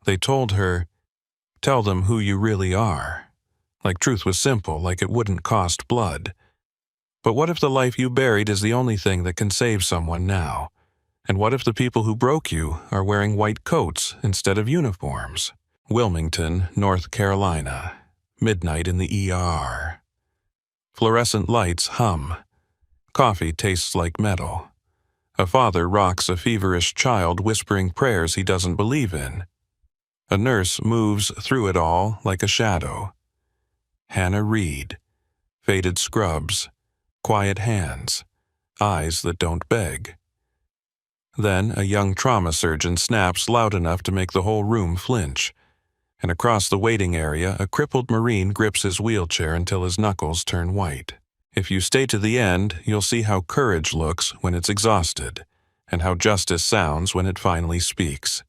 They told her, "Tell them who you really are." Like truth was simple, like it wouldn't cost blood. But what if the life you buried is the only thing that can save someone now? And what if the people who broke you are wearing white coats instead of uniforms? Wilmington, North Carolina. Midnight in the ER. Fluorescent lights hum. Coffee tastes like metal. A father rocks a feverish child whispering prayers he doesn't believe in. A nurse moves through it all like a shadow. Hannah Reed. Faded scrubs. Quiet hands. Eyes that don't beg. Then a young trauma surgeon snaps loud enough to make the whole room flinch. And across the waiting area, a crippled Marine grips his wheelchair until his knuckles turn white. If you stay to the end, you'll see how courage looks when it's exhausted, and how justice sounds when it finally speaks.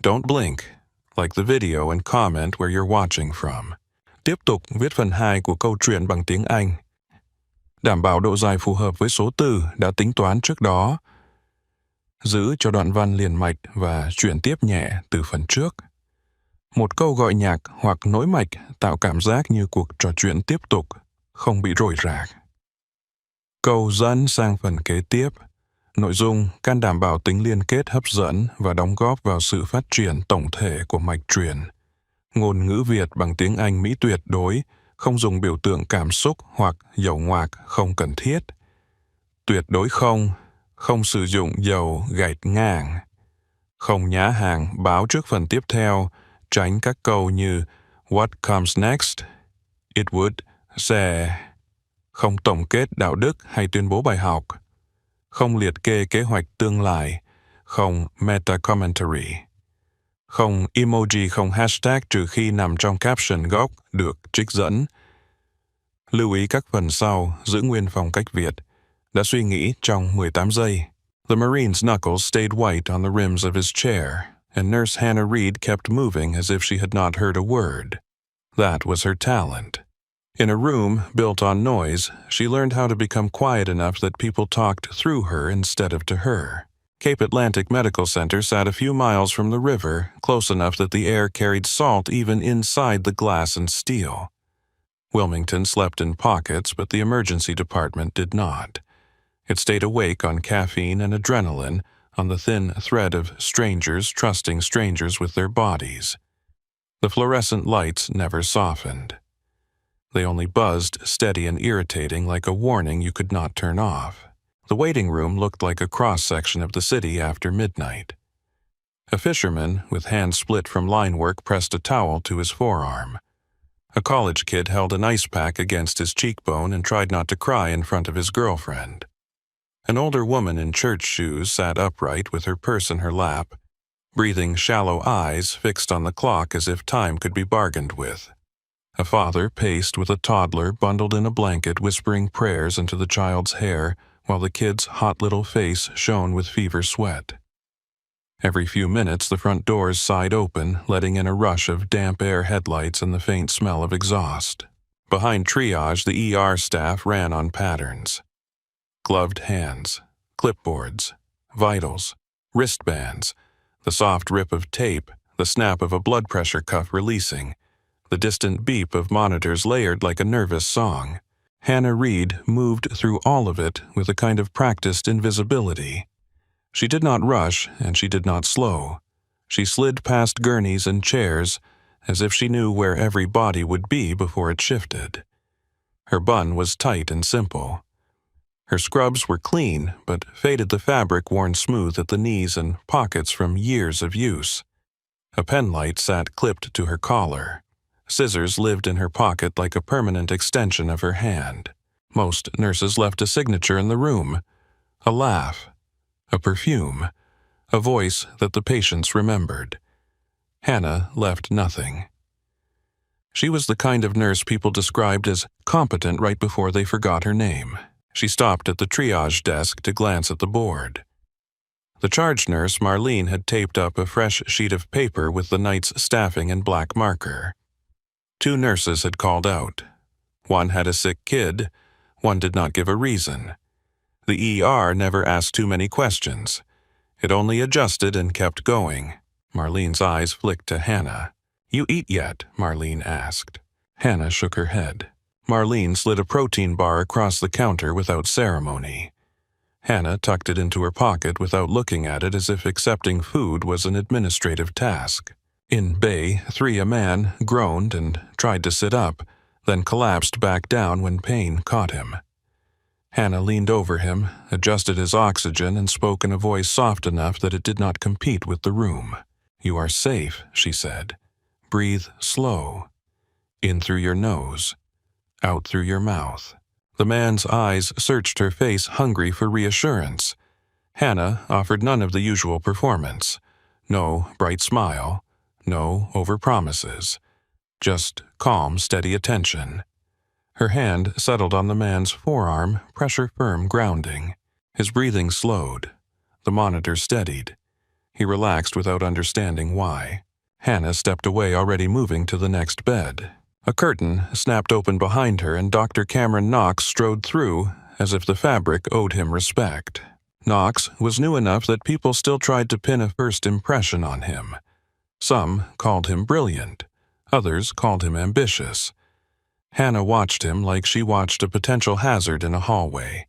Don't blink, like the video and comment where you're watching from. Tiếp tục viết phần 2 của câu chuyện bằng tiếng Anh. Đảm bảo độ dài phù hợp với số từ đã tính toán trước đó. Giữ cho đoạn văn liền mạch và chuyển tiếp nhẹ từ phần trước. Một câu gọi nhạc hoặc nối mạch tạo cảm giác như cuộc trò chuyện tiếp tục, không bị rối rạc. Câu dẫn sang phần kế tiếp. Nội dung can đảm bảo tính liên kết hấp dẫn và đóng góp vào sự phát triển tổng thể của mạch truyền. Ngôn ngữ Việt bằng tiếng Anh Mỹ tuyệt đối, không dùng biểu tượng cảm xúc hoặc dầu ngoạc không cần thiết. Tuyệt đối không sử dụng dầu gạch ngang. Không nhá hàng báo trước phần tiếp theo, tránh các câu như What comes next? It would, sẽ. Không tổng kết đạo đức hay tuyên bố bài học. Không liệt kê kế hoạch tương lai. Không meta-commentary. Không emoji, không hashtag trừ khi nằm trong caption gốc được trích dẫn. Lưu ý các phần sau, giữ nguyên phong cách Việt. Đã suy nghĩ trong 18 giây. The Marine's knuckles stayed white on the rims of his chair, and Nurse Hannah Reed kept moving as if she had not heard a word. That was her talent. In a room built on noise, she learned how to become quiet enough that people talked through her instead of to her. Cape Atlantic Medical Center sat a few miles from the river, close enough that the air carried salt even inside the glass and steel. Wilmington slept in pockets, but the emergency department did not. It stayed awake on caffeine and adrenaline, on the thin thread of strangers trusting strangers with their bodies. The fluorescent lights never softened. They only buzzed steady and irritating like a warning you could not turn off. The waiting room looked like a cross-section of the city after midnight. A fisherman, with hands split from line work, pressed a towel to his forearm. A college kid held an ice pack against his cheekbone and tried not to cry in front of his girlfriend. An older woman in church shoes sat upright with her purse in her lap, breathing shallow eyes fixed on the clock as if time could be bargained with. A father paced with a toddler bundled in a blanket, whispering prayers into the child's hair, while the kid's hot little face shone with fever sweat. Every few minutes the front doors sighed open, letting in a rush of damp air headlights and the faint smell of exhaust. Behind triage, the ER staff ran on patterns. Gloved hands, clipboards, vitals, wristbands, the soft rip of tape, the snap of a blood pressure cuff releasing, the distant beep of monitors layered like a nervous song. Hannah Reed moved through all of it with a kind of practiced invisibility. She did not rush, and she did not slow. She slid past gurneys and chairs, as if she knew where every body would be before it shifted. Her bun was tight and simple. Her scrubs were clean, but faded the fabric worn smooth at the knees and pockets from years of use. A penlight sat clipped to her collar. Scissors lived in her pocket like a permanent extension of her hand. Most nurses left a signature in the room, a laugh, a perfume, a voice that the patients remembered. Hannah left nothing. She was the kind of nurse people described as competent right before they forgot her name. She stopped at the triage desk to glance at the board. The charge nurse, Marlene, had taped up a fresh sheet of paper with the night's staffing in black marker. 2 nurses had called out. One had a sick kid. One did not give a reason. The ER never asked too many questions. It only adjusted and kept going. Marlene's eyes flicked to Hannah. "You eat yet?" Marlene asked. Hannah shook her head. Marlene slid a protein bar across the counter without ceremony. Hannah tucked it into her pocket without looking at it, as if accepting food was an administrative task. In Bay 3, a man groaned and tried to sit up, then collapsed back down when pain caught him. Hannah leaned over him, adjusted his oxygen, and spoke in a voice soft enough that it did not compete with the room. "You are safe," she said. "Breathe slow. In through your nose, out through your mouth." The man's eyes searched her face, hungry for reassurance. Hannah offered none of the usual performance. No bright smile, no overpromises. Just calm, steady attention. Her hand settled on the man's forearm, pressure firm, grounding. His breathing slowed. The monitor steadied. He relaxed without understanding why. Hannah stepped away, already moving to the next bed. A curtain snapped open behind her, and Dr. Cameron Knox strode through as if the fabric owed him respect. Knox was new enough that people still tried to pin a first impression on him. Some called him brilliant. Others called him ambitious. Hannah watched him like she watched a potential hazard in a hallway.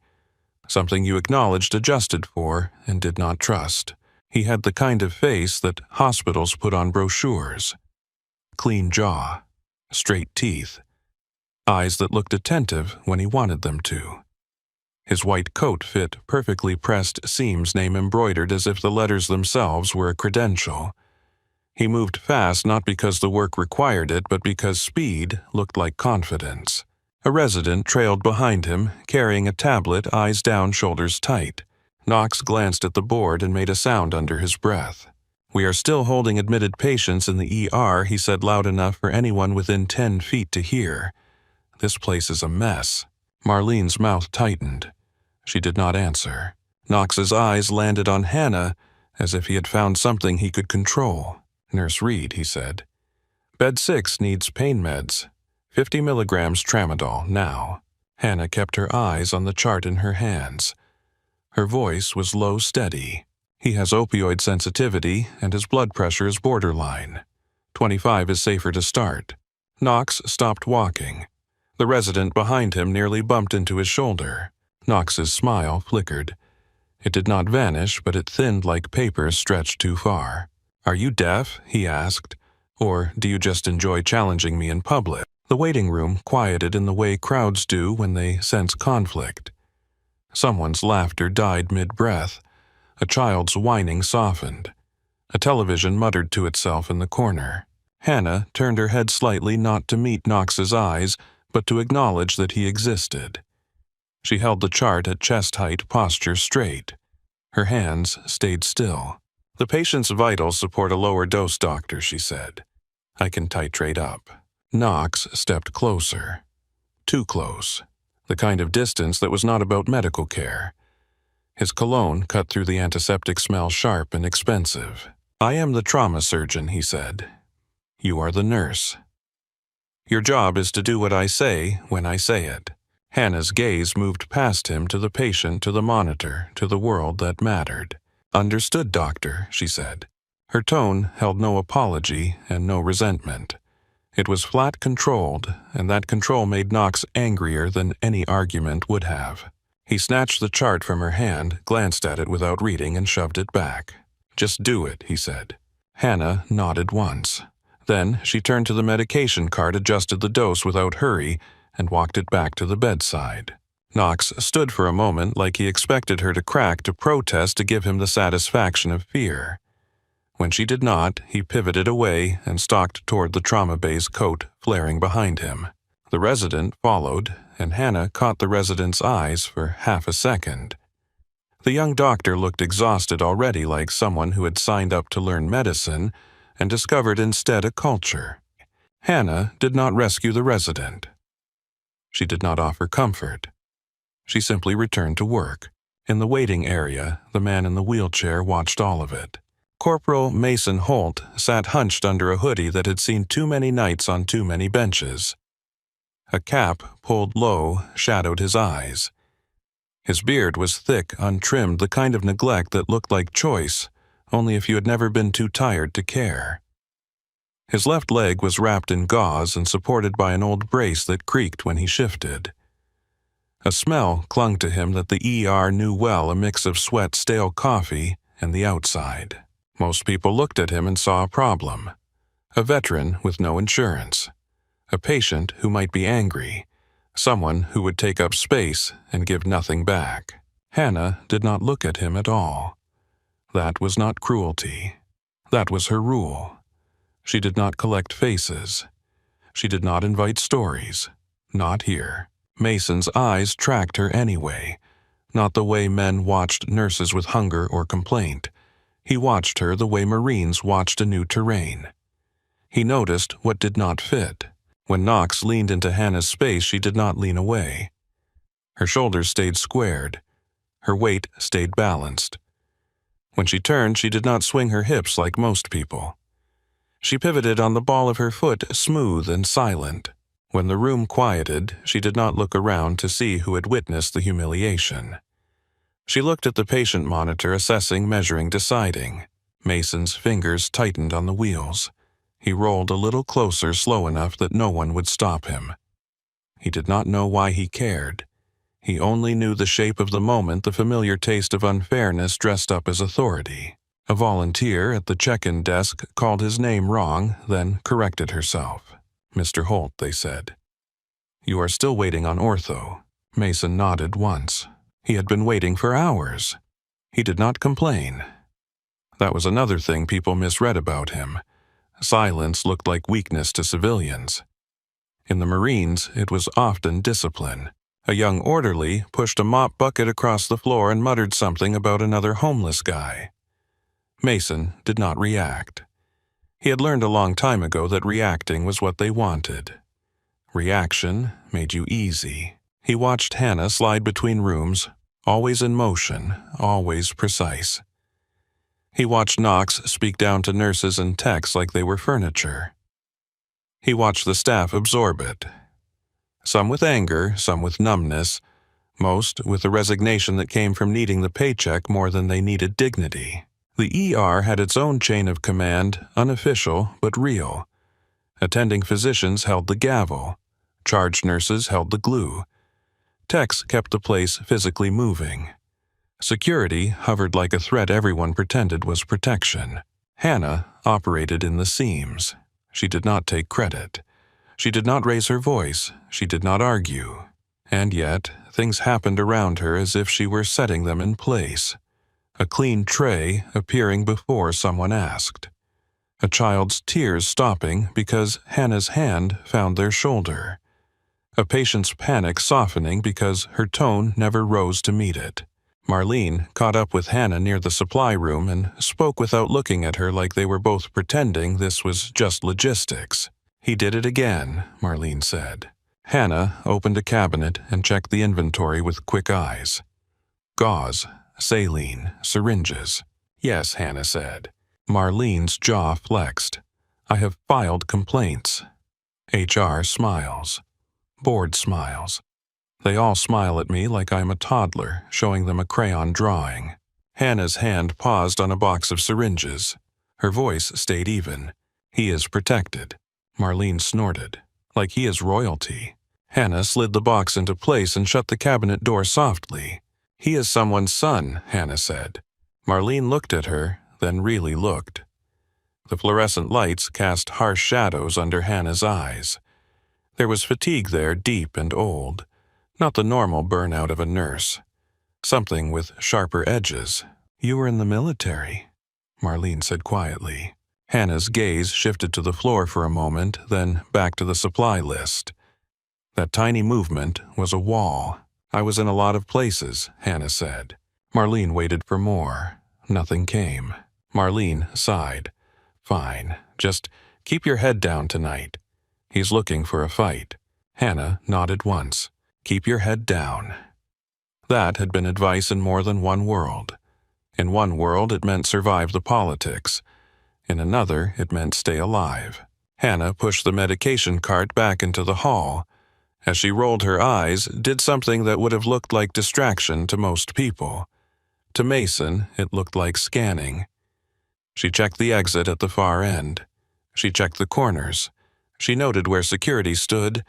Something you acknowledged, adjusted for, and did not trust. He had the kind of face that hospitals put on brochures. Clean jaw, straight teeth, eyes that looked attentive when he wanted them to. His white coat fit perfectly pressed seams, name embroidered as if the letters themselves were a credential. He moved fast not because the work required it, but because speed looked like confidence. A resident trailed behind him, carrying a tablet, eyes down, shoulders tight. Knox glanced at the board and made a sound under his breath. "We are still holding admitted patients in the ER," he said loud enough for anyone within 10 feet to hear. "This place is a mess." Marlene's mouth tightened. She did not answer. Knox's eyes landed on Hannah as if he had found something he could control. "Nurse Reed," he said. "Bed 6 needs pain meds. 50 milligrams tramadol, now." Hannah kept her eyes on the chart in her hands. Her voice was low, steady. "He has opioid sensitivity, and his blood pressure is borderline. 25 is safer to start." Knox stopped walking. The resident behind him nearly bumped into his shoulder. Knox's smile flickered. It did not vanish, but it thinned like paper stretched too far. "Are you deaf?" he asked. "Or do you just enjoy challenging me in public?" The waiting room quieted in the way crowds do when they sense conflict. Someone's laughter died mid-breath. A child's whining softened. A television muttered to itself in the corner. Hannah turned her head slightly, not to meet Knox's eyes, but to acknowledge that he existed. She held the chart at chest height, posture straight. Her hands stayed still. "The patient's vitals support a lower dose, doctor," she said. "I can titrate up." Knox stepped closer. Too close. The kind of distance that was not about medical care. His cologne cut through the antiseptic smell, sharp and expensive. "I am the trauma surgeon," he said. "You are the nurse. Your job is to do what I say when I say it." Hannah's gaze moved past him to the patient, to the monitor, to the world that mattered. "Understood, doctor," she said. Her tone held no apology and no resentment. It was flat, controlled, and that control made Knox angrier than any argument would have. He snatched the chart from her hand, glanced at it without reading, and shoved it back. "Just do it," he said. Hannah nodded once. Then she turned to the medication cart, adjusted the dose without hurry, and walked it back to the bedside. Knox stood for a moment like he expected her to crack, to protest, to give him the satisfaction of fear. When she did not, he pivoted away and stalked toward the trauma bay's coat flaring behind him. The resident followed, and Hannah caught the resident's eyes for half a second. The young doctor looked exhausted already, like someone who had signed up to learn medicine and discovered instead a culture. Hannah did not rescue the resident. She did not offer comfort. She simply returned to work. In the waiting area, the man in the wheelchair watched all of it. Corporal Mason Holt sat hunched under a hoodie that had seen too many nights on too many benches. A cap, pulled low, shadowed his eyes. His beard was thick, untrimmed, the kind of neglect that looked like choice, only if you had never been too tired to care. His left leg was wrapped in gauze and supported by an old brace that creaked when he shifted. A smell clung to him that the ER knew well, a mix of sweat, stale coffee, and the outside. Most people looked at him and saw a problem. A veteran with no insurance. A patient who might be angry. Someone who would take up space and give nothing back. Hannah did not look at him at all. That was not cruelty. That was her rule. She did not collect faces. She did not invite stories. Not here. Mason's eyes tracked her anyway, not the way men watched nurses with hunger or complaint. He watched her the way Marines watched a new terrain. He noticed what did not fit. When Knox leaned into Hannah's space, she did not lean away. Her shoulders stayed squared. Her weight stayed balanced. When she turned, she did not swing her hips like most people. She pivoted on the ball of her foot, smooth and silent. When the room quieted, she did not look around to see who had witnessed the humiliation. She looked at the patient monitor, assessing, measuring, deciding. Mason's fingers tightened on the wheels. He rolled a little closer, slow enough that no one would stop him. He did not know why he cared. He only knew the shape of the moment, the familiar taste of unfairness dressed up as authority. A volunteer at the check-in desk called his name wrong, then corrected herself. "Mr. Holt," they said. "You are still waiting on ortho." Mason nodded once. He had been waiting for hours. He did not complain. That was another thing people misread about him. Silence looked like weakness to civilians. In the Marines, it was often discipline. A young orderly pushed a mop bucket across the floor and muttered something about another homeless guy. Mason did not react. He had learned a long time ago that reacting was what they wanted. Reaction made you easy. He watched Hannah slide between rooms, always in motion, always precise. He watched Knox speak down to nurses and techs like they were furniture. He watched the staff absorb it. Some with anger, some with numbness, most with the resignation that came from needing the paycheck more than they needed dignity. The ER had its own chain of command, unofficial but real. Attending physicians held the gavel. Charge nurses held the glue. Techs kept the place physically moving. Security hovered like a threat everyone pretended was protection. Hannah operated in the seams. She did not take credit. She did not raise her voice. She did not argue. And yet, things happened around her as if she were setting them in place. A clean tray appearing before someone asked. A child's tears stopping because Hannah's hand found their shoulder. A patient's panic softening because her tone never rose to meet it. Marlene caught up with Hannah near the supply room and spoke without looking at her, like they were both pretending this was just logistics. "He did it again," Marlene said. Hannah opened a cabinet and checked the inventory with quick eyes. Gauze, saline, syringes. "Yes," Hannah said. Marlene's jaw flexed. "I have filed complaints." HR smiles. Board smiles. They all smile at me like I'm a toddler, showing them a crayon drawing. Hannah's hand paused on a box of syringes. Her voice stayed even. "He is protected." Marlene snorted. "Like he is royalty." Hannah slid the box into place and shut the cabinet door softly. "He is someone's son," Hannah said. Marlene looked at her, then really looked. The fluorescent lights cast harsh shadows under Hannah's eyes. There was fatigue there, deep and old. Not the normal burnout of a nurse. Something with sharper edges. "You were in the military," Marlene said quietly. Hannah's gaze shifted to the floor for a moment, then back to the supply list. That tiny movement was a wall. "I was in a lot of places," Hannah said. Marlene waited for more. Nothing came. Marlene sighed. "Fine. Just keep your head down tonight. He's looking for a fight." Hannah nodded once. "Keep your head down." That had been advice in more than one world. In one world, it meant survive the politics. In another, it meant stay alive. Hannah pushed the medication cart back into the hall. As she rolled her eyes, did something that would have looked like distraction to most people. To Mason, it looked like scanning. She checked the exit at the far end. She checked the corners. She noted where security stood.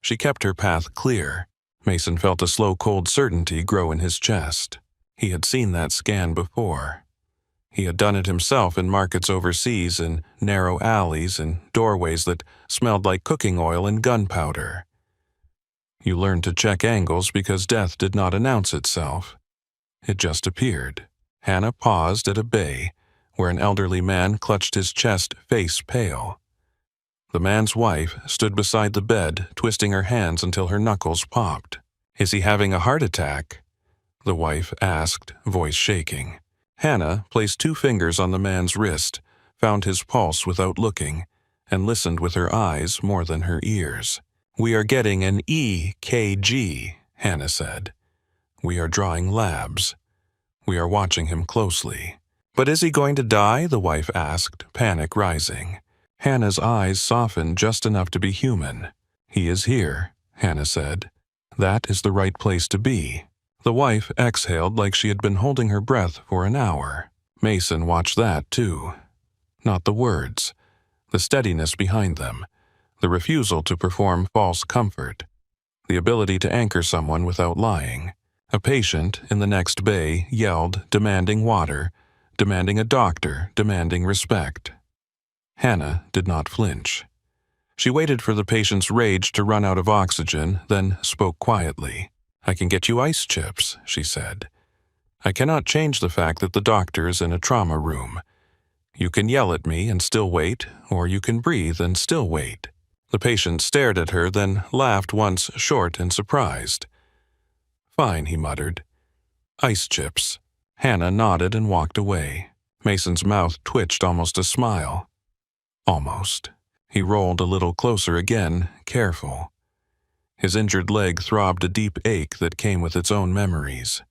She kept her path clear. Mason felt a slow, cold certainty grow in his chest. He had seen that scan before. He had done it himself in markets overseas, in narrow alleys and doorways that smelled like cooking oil and gunpowder. You learned to check angles because death did not announce itself. It just appeared. Hannah paused at a bay, where an elderly man clutched his chest, face pale. The man's wife stood beside the bed, twisting her hands until her knuckles popped. "Is he having a heart attack?" the wife asked, voice shaking. Hannah placed 2 fingers on the man's wrist, found his pulse without looking, and listened with her eyes more than her ears. "We are getting an EKG," Hannah said. "We are drawing labs. We are watching him closely." "But is he going to die?" the wife asked, panic rising. Hannah's eyes softened just enough to be human. "He is here," Hannah said. "That is the right place to be." The wife exhaled like she had been holding her breath for an hour. Mason watched that, too. Not the words, the steadiness behind them, the refusal to perform false comfort, the ability to anchor someone without lying. A patient in the next bay yelled, demanding water, demanding a doctor, demanding respect. Hannah did not flinch. She waited for the patient's rage to run out of oxygen, then spoke quietly. "I can get you ice chips," she said. "I cannot change the fact that the doctor is in a trauma room. You can yell at me and still wait, or you can breathe and still wait." The patient stared at her, then laughed once, short and surprised. "Fine," he muttered. "Ice chips." Hannah nodded and walked away. Mason's mouth twitched almost a smile. Almost. He rolled a little closer again, careful. His injured leg throbbed a deep ache that came with its own memories.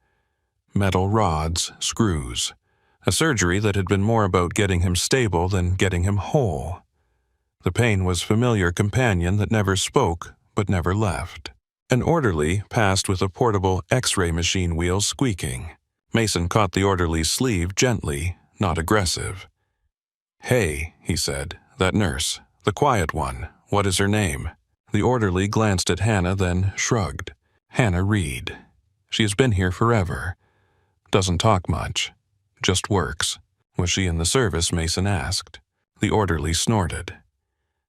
Metal rods, screws. A surgery that had been more about getting him stable than getting him whole. The pain was familiar companion that never spoke but never left. An orderly passed with a portable X-ray machine wheel squeaking. Mason caught the orderly's sleeve gently, not aggressive. "Hey," he said, "that nurse, the quiet one, what is her name?" The orderly glanced at Hannah, then shrugged. "Hannah Reed. She has been here forever. Doesn't talk much. Just works." "Was she in the service?" Mason asked. The orderly snorted.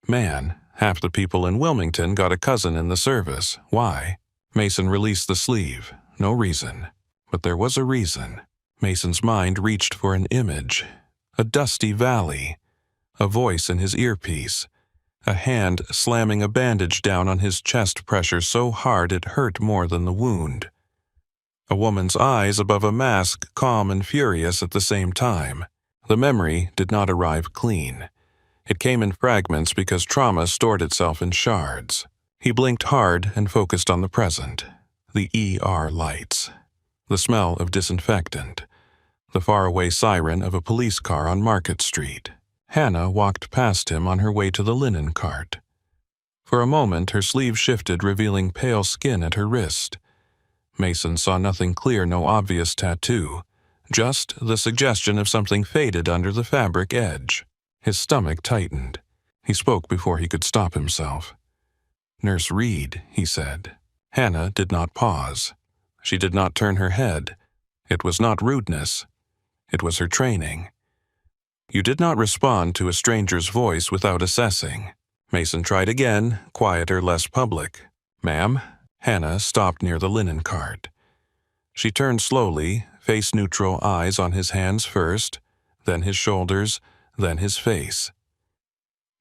"Man, half the people in Wilmington got a cousin in the service. Why?" Mason released the sleeve. No reason. But there was a reason. Mason's mind reached for an image. A dusty valley. A voice in his earpiece. A hand slamming a bandage down on his chest pressure so hard it hurt more than the wound. A woman's eyes above a mask, calm and furious at the same time. The memory did not arrive clean. It came in fragments because trauma stored itself in shards. He blinked hard and focused on the present. The ER lights. The smell of disinfectant. The faraway siren of a police car on Market Street. Hannah walked past him on her way to the linen cart. For a moment her sleeve shifted, revealing pale skin at her wrist. Mason saw nothing clear, no obvious tattoo. Just the suggestion of something faded under the fabric edge. His stomach tightened. He spoke before he could stop himself. "Nurse Reed," he said. Hannah did not pause. She did not turn her head. It was not rudeness. It was her training. You did not respond to a stranger's voice without assessing. Mason tried again, quieter, less public. "Ma'am?" Hannah stopped near the linen cart. She turned slowly, face-neutral, eyes on his hands first, then his shoulders, then his face.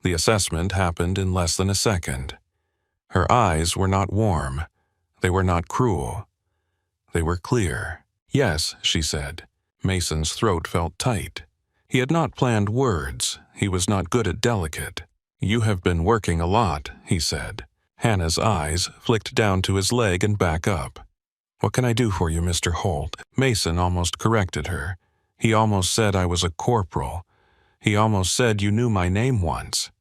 The assessment happened in less than a second. Her eyes were not warm. They were not cruel. They were clear. "Yes," she said. Mason's throat felt tight. He had not planned words. He was not good at delicate. "You have been working a lot," he said. Hannah's eyes flicked down to his leg and back up. "What can I do for you, Mr. Holt?" Mason almost corrected her. He almost said I was a corporal. He almost said you knew my name once.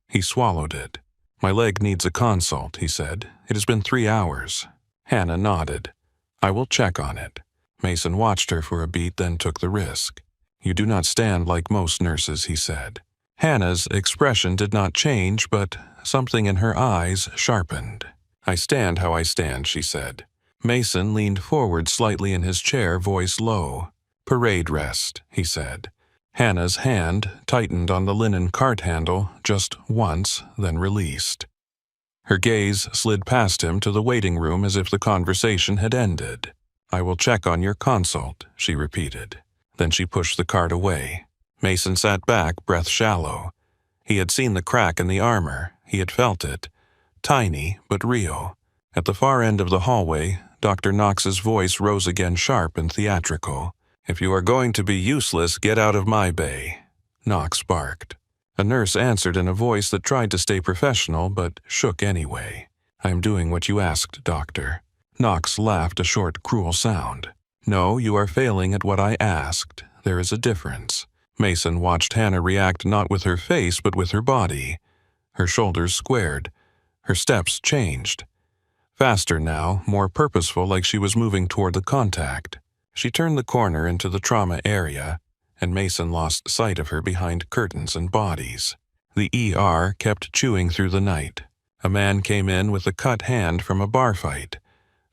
He swallowed it. "My leg needs a consult," he said. "It has been 3 hours." Hannah nodded. "I will check on it." Mason watched her for a beat, then took the risk. "You do not stand like most nurses," he said. Hannah's expression did not change, but something in her eyes sharpened. "I stand how I stand," she said. Mason leaned forward slightly in his chair, voice low. "Parade rest," he said. Hannah's hand tightened on the linen cart handle just once, then released. Her gaze slid past him to the waiting room as if the conversation had ended. "I will check on your consult," she repeated. Then she pushed the cart away. Mason sat back, breath shallow. He had seen the crack in the armor. He had felt it. Tiny, but real. At the far end of the hallway, Dr. Knox's voice rose again, sharp and theatrical. "If you are going to be useless, get out of my bay," Knox barked. A nurse answered in a voice that tried to stay professional, but shook anyway. "I am doing what you asked, doctor." Knox laughed, a short, cruel sound. "No, you are failing at what I asked. There is a difference." Mason watched Hannah react not with her face, but with her body. Her shoulders squared. Her steps changed. Faster now, more purposeful, like she was moving toward the contact. She turned the corner into the trauma area, and Mason lost sight of her behind curtains and bodies. The ER kept chewing through the night. A man came in with a cut hand from a bar fight.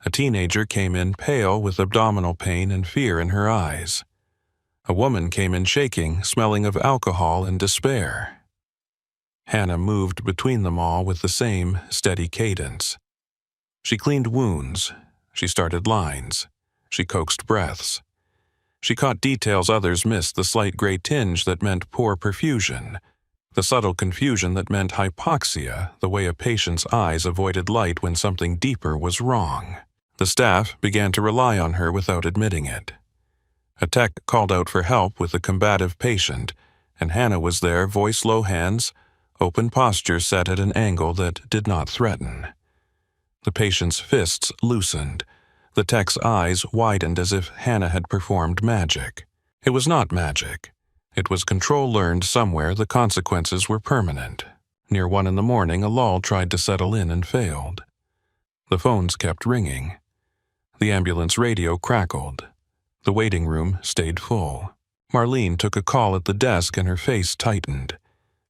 A teenager came in pale with abdominal pain and fear in her eyes. A woman came in shaking, smelling of alcohol and despair. Hannah moved between them all with the same steady cadence. She cleaned wounds. She started lines. She coaxed breaths. She caught details others missed, the slight gray tinge that meant poor perfusion, the subtle confusion that meant hypoxia, the way a patient's eyes avoided light when something deeper was wrong. The staff began to rely on her without admitting it. A tech called out for help with a combative patient, and Hannah was there, voice low, hands, open posture set at an angle that did not threaten. The patient's fists loosened. The tech's eyes widened as if Hannah had performed magic. It was not magic. It was control learned somewhere. The consequences were permanent. Near 1 a.m, a lull tried to settle in and failed. The phones kept ringing. The ambulance radio crackled. The waiting room stayed full. Marlene took a call at the desk and her face tightened.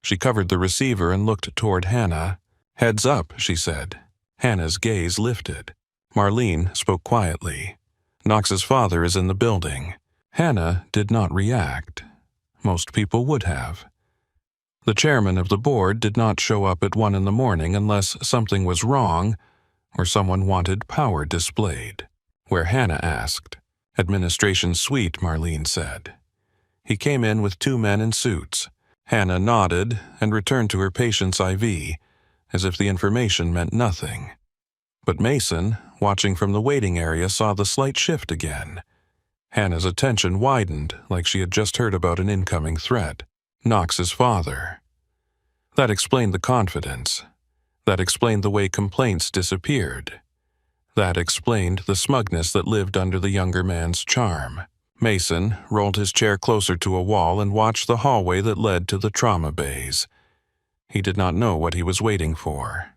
She covered the receiver and looked toward Hannah. "Heads up," she said. Hannah's gaze lifted. Marlene spoke quietly. "Knox's father is in the building." Hannah did not react. Most people would have. The chairman of the board did not show up at 1 a.m. unless something was wrong or someone wanted power displayed. Where Hannah asked. "Administration suite," Marlene said. He came in with 2 men in suits. Hannah nodded and returned to her patient's IV, as if the information meant nothing. But Mason, watching from the waiting area, saw the slight shift again. Hannah's attention widened, like she had just heard about an incoming threat. Knox's father. That explained the confidence. That explained the way complaints disappeared. That explained the smugness that lived under the younger man's charm. Mason rolled his chair closer to a wall and watched the hallway that led to the trauma bays. He did not know what he was waiting for.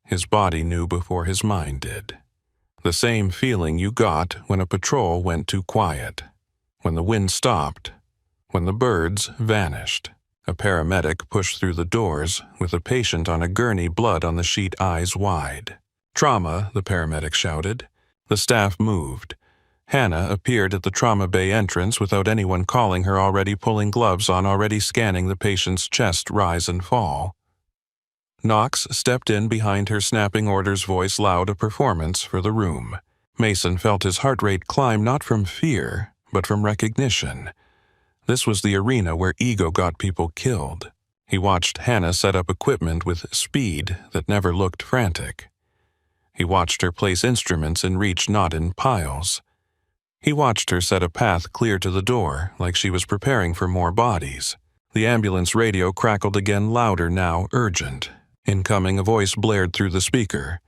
His body knew before his mind did. The same feeling you got when a patrol went too quiet, when the wind stopped, when the birds vanished. A paramedic pushed through the doors with a patient on a gurney, blood on the sheet, eyes wide. "Trauma," the paramedic shouted. The staff moved. Hannah appeared at the trauma bay entrance without anyone calling her, already pulling gloves on, already scanning the patient's chest rise and fall. Knox stepped in behind her, snapping orders, voice loud, a performance for the room. Mason felt his heart rate climb, not from fear, but from recognition. This was the arena where ego got people killed. He watched Hannah set up equipment with speed that never looked frantic. He watched her place instruments in reach, not in piles. He watched her set a path clear to the door, like she was preparing for more bodies. The ambulance radio crackled again, louder now, urgent. Incoming, a voice blared through the speaker.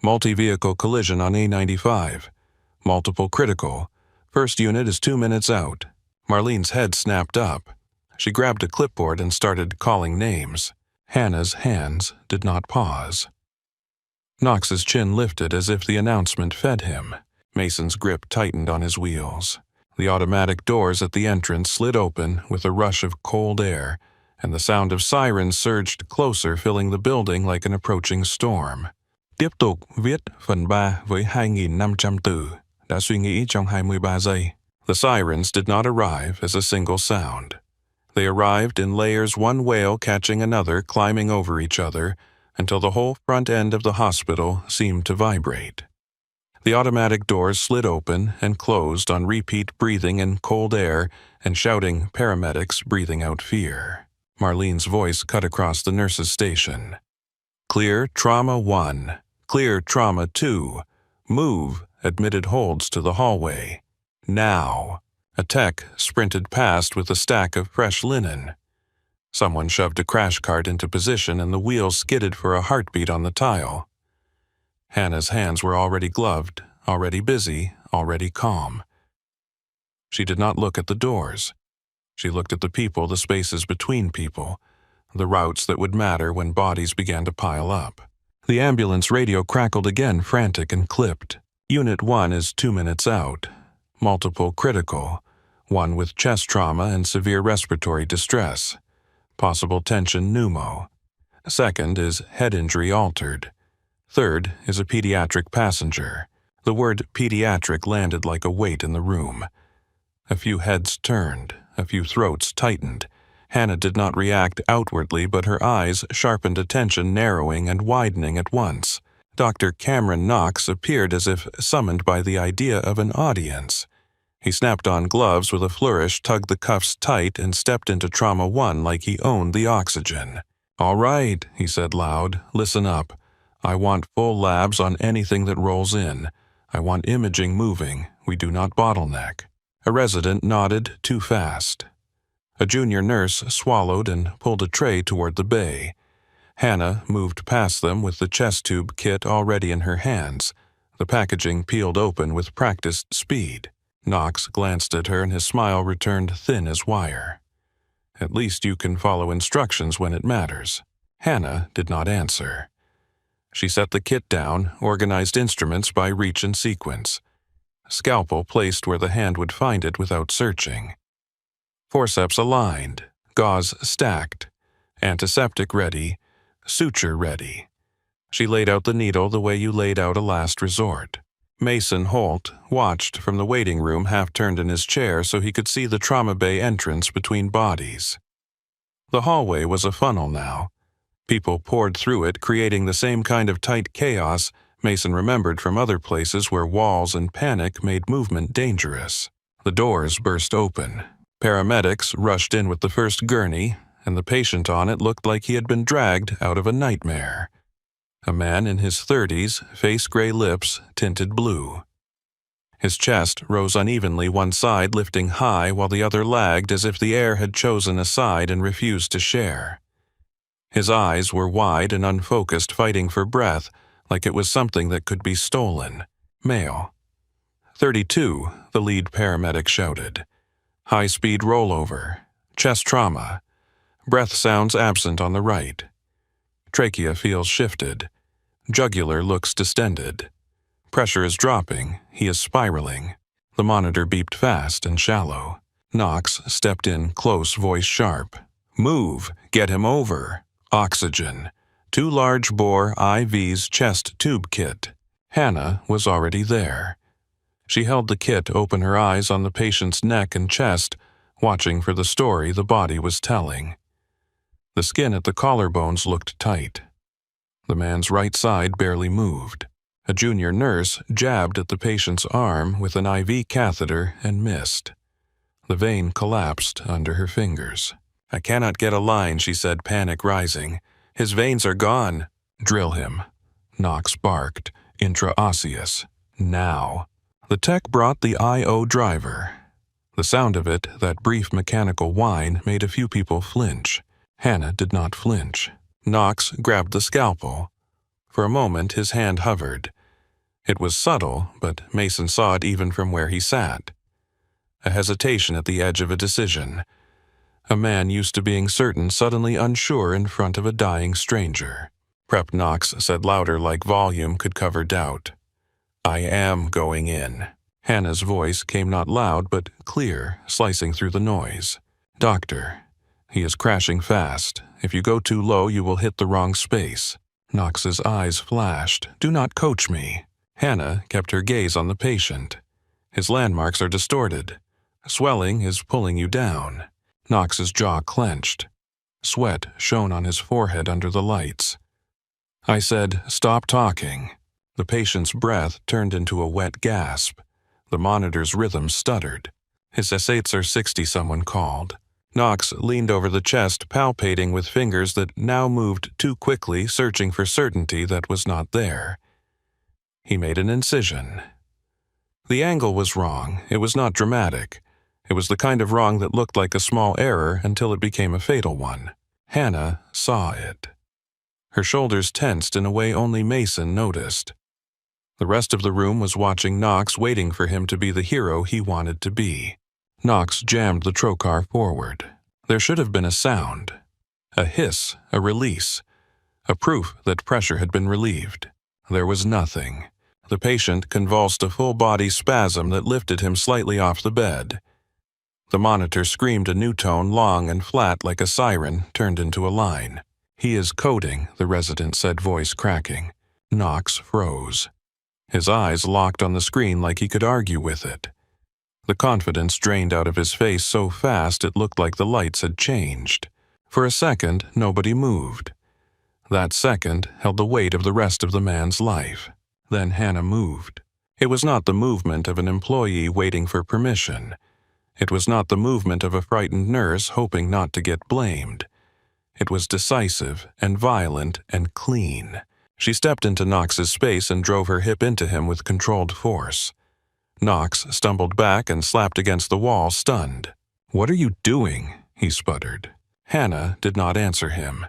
"Multi-vehicle collision on A95. Multiple critical. First unit is 2 minutes out." Marlene's head snapped up. She grabbed a clipboard and started calling names. Hannah's hands did not pause. Knox's chin lifted as if the announcement fed him. Mason's grip tightened on his wheels. The automatic doors at the entrance slid open with a rush of cold air, and the sound of sirens surged closer, filling the building like an approaching storm. Tiếp tục viết phần 3 với 2.500 từ. Đã suy nghĩ trong 23 giây. The sirens did not arrive as a single sound. They arrived in layers, one whale catching another, climbing over each other, until the whole front end of the hospital seemed to vibrate. The automatic doors slid open and closed on repeat, breathing in cold air and shouting paramedics breathing out fear. Marlene's voice cut across the nurse's station. Clear trauma 1. Clear trauma 2. Move admitted holds to the hallway. Now. A tech sprinted past with a stack of fresh linen. Someone shoved a crash cart into position and the wheels skidded for a heartbeat on the tile. Hannah's hands were already gloved, already busy, already calm. She did not look at the doors. She looked at the people, the spaces between people, the routes that would matter when bodies began to pile up. The ambulance radio crackled again, frantic and clipped. Unit 1 is 2 minutes out. Multiple critical. 1 with chest trauma and severe respiratory distress. Possible tension pneumo. 2nd is head injury altered. 3rd is a pediatric passenger. The word pediatric landed like a weight in the room. A few heads turned, a few throats tightened. Hannah did not react outwardly, but her eyes sharpened attention, narrowing and widening at once. Dr. Cameron Knox appeared as if summoned by the idea of an audience. He snapped on gloves with a flourish, tugged the cuffs tight, and stepped into Trauma 1 like he owned the oxygen. "All right," he said loud, "listen up. I want full labs on anything that rolls in. I want imaging moving. We do not bottleneck." A resident nodded too fast. A junior nurse swallowed and pulled a tray toward the bay. Hannah moved past them with the chest tube kit already in her hands, the packaging peeled open with practiced speed. Knox glanced at her and his smile returned thin as wire. "At least you can follow instructions when it matters." Hannah did not answer. She set the kit down, organized instruments by reach and sequence. Scalpel placed where the hand would find it without searching. Forceps aligned, gauze stacked, antiseptic ready, suture ready. She laid out the needle the way you laid out a last resort. Mason Holt watched from the waiting room, half-turned in his chair so he could see the trauma bay entrance between bodies. The hallway was a funnel now. People poured through it, creating the same kind of tight chaos Mason remembered from other places where walls and panic made movement dangerous. The doors burst open. Paramedics rushed in with the first gurney, and the patient on it looked like he had been dragged out of a nightmare. A man in his 30s, face-gray lips tinted blue. His chest rose unevenly, one side lifting high while the other lagged as if the air had chosen a side and refused to share. His eyes were wide and unfocused, fighting for breath, like it was something that could be stolen. Male. 32, the lead paramedic shouted. High-speed rollover. Chest trauma. Breath sounds absent on the right. Trachea feels shifted. Jugular looks distended. Pressure is dropping. He is spiraling. The monitor beeped fast and shallow. Knox stepped in close, voice sharp. "Move! Get him over! Oxygen! 2 large bore IVs chest tube kit." Hannah was already there. She held the kit, open her eyes on the patient's neck and chest, watching for the story the body was telling. The skin at the collarbones looked tight. The man's right side barely moved. A junior nurse jabbed at the patient's arm with an IV catheter and missed. The vein collapsed under her fingers. "I cannot get a line," she said, panic rising. "His veins are gone." "Drill him," Knox barked, intraosseous. "Now." The tech brought the IO driver. The sound of it, that brief mechanical whine, made a few people flinch. Hannah did not flinch. Knox grabbed the scalpel. For a moment his hand hovered. It was subtle, but Mason saw it even from where he sat. A hesitation at the edge of a decision. A man used to being certain, suddenly unsure in front of a dying stranger. Prep Knox said louder, like volume could cover doubt. "I am going in." Hannah's voice came not loud but clear, slicing through the noise. "Doctor, he is crashing fast. If you go too low, you will hit the wrong space." Knox's eyes flashed. "Do not coach me." Hannah kept her gaze on the patient. "His landmarks are distorted. Swelling is pulling you down." Knox's jaw clenched. Sweat shone on his forehead under the lights. I said, "Stop talking." The patient's breath turned into a wet gasp. The monitor's rhythm stuttered. "His S8s are 60, someone called." Knox leaned over the chest, palpating with fingers that now moved too quickly, searching for certainty that was not there. He made an incision. The angle was wrong. It was not dramatic. It was the kind of wrong that looked like a small error until it became a fatal one. Hannah saw it. Her shoulders tensed in a way only Mason noticed. The rest of the room was watching Knox, waiting for him to be the hero he wanted to be. Knox jammed the trocar forward. There should have been a sound. A hiss, a release. A proof that pressure had been relieved. There was nothing. The patient convulsed a full-body spasm that lifted him slightly off the bed. The monitor screamed a new tone, long and flat like a siren, turned into a line. "He is coding," the resident said, voice cracking. Knox froze. His eyes locked on the screen like he could argue with it. The confidence drained out of his face so fast it looked like the lights had changed. For a second, nobody moved. That second held the weight of the rest of the man's life. Then Hannah moved. It was not the movement of an employee waiting for permission. It was not the movement of a frightened nurse hoping not to get blamed. It was decisive and violent and clean. She stepped into Knox's space and drove her hip into him with controlled force. Knox stumbled back and slapped against the wall, stunned. "What are you doing?" he sputtered. Hannah did not answer him.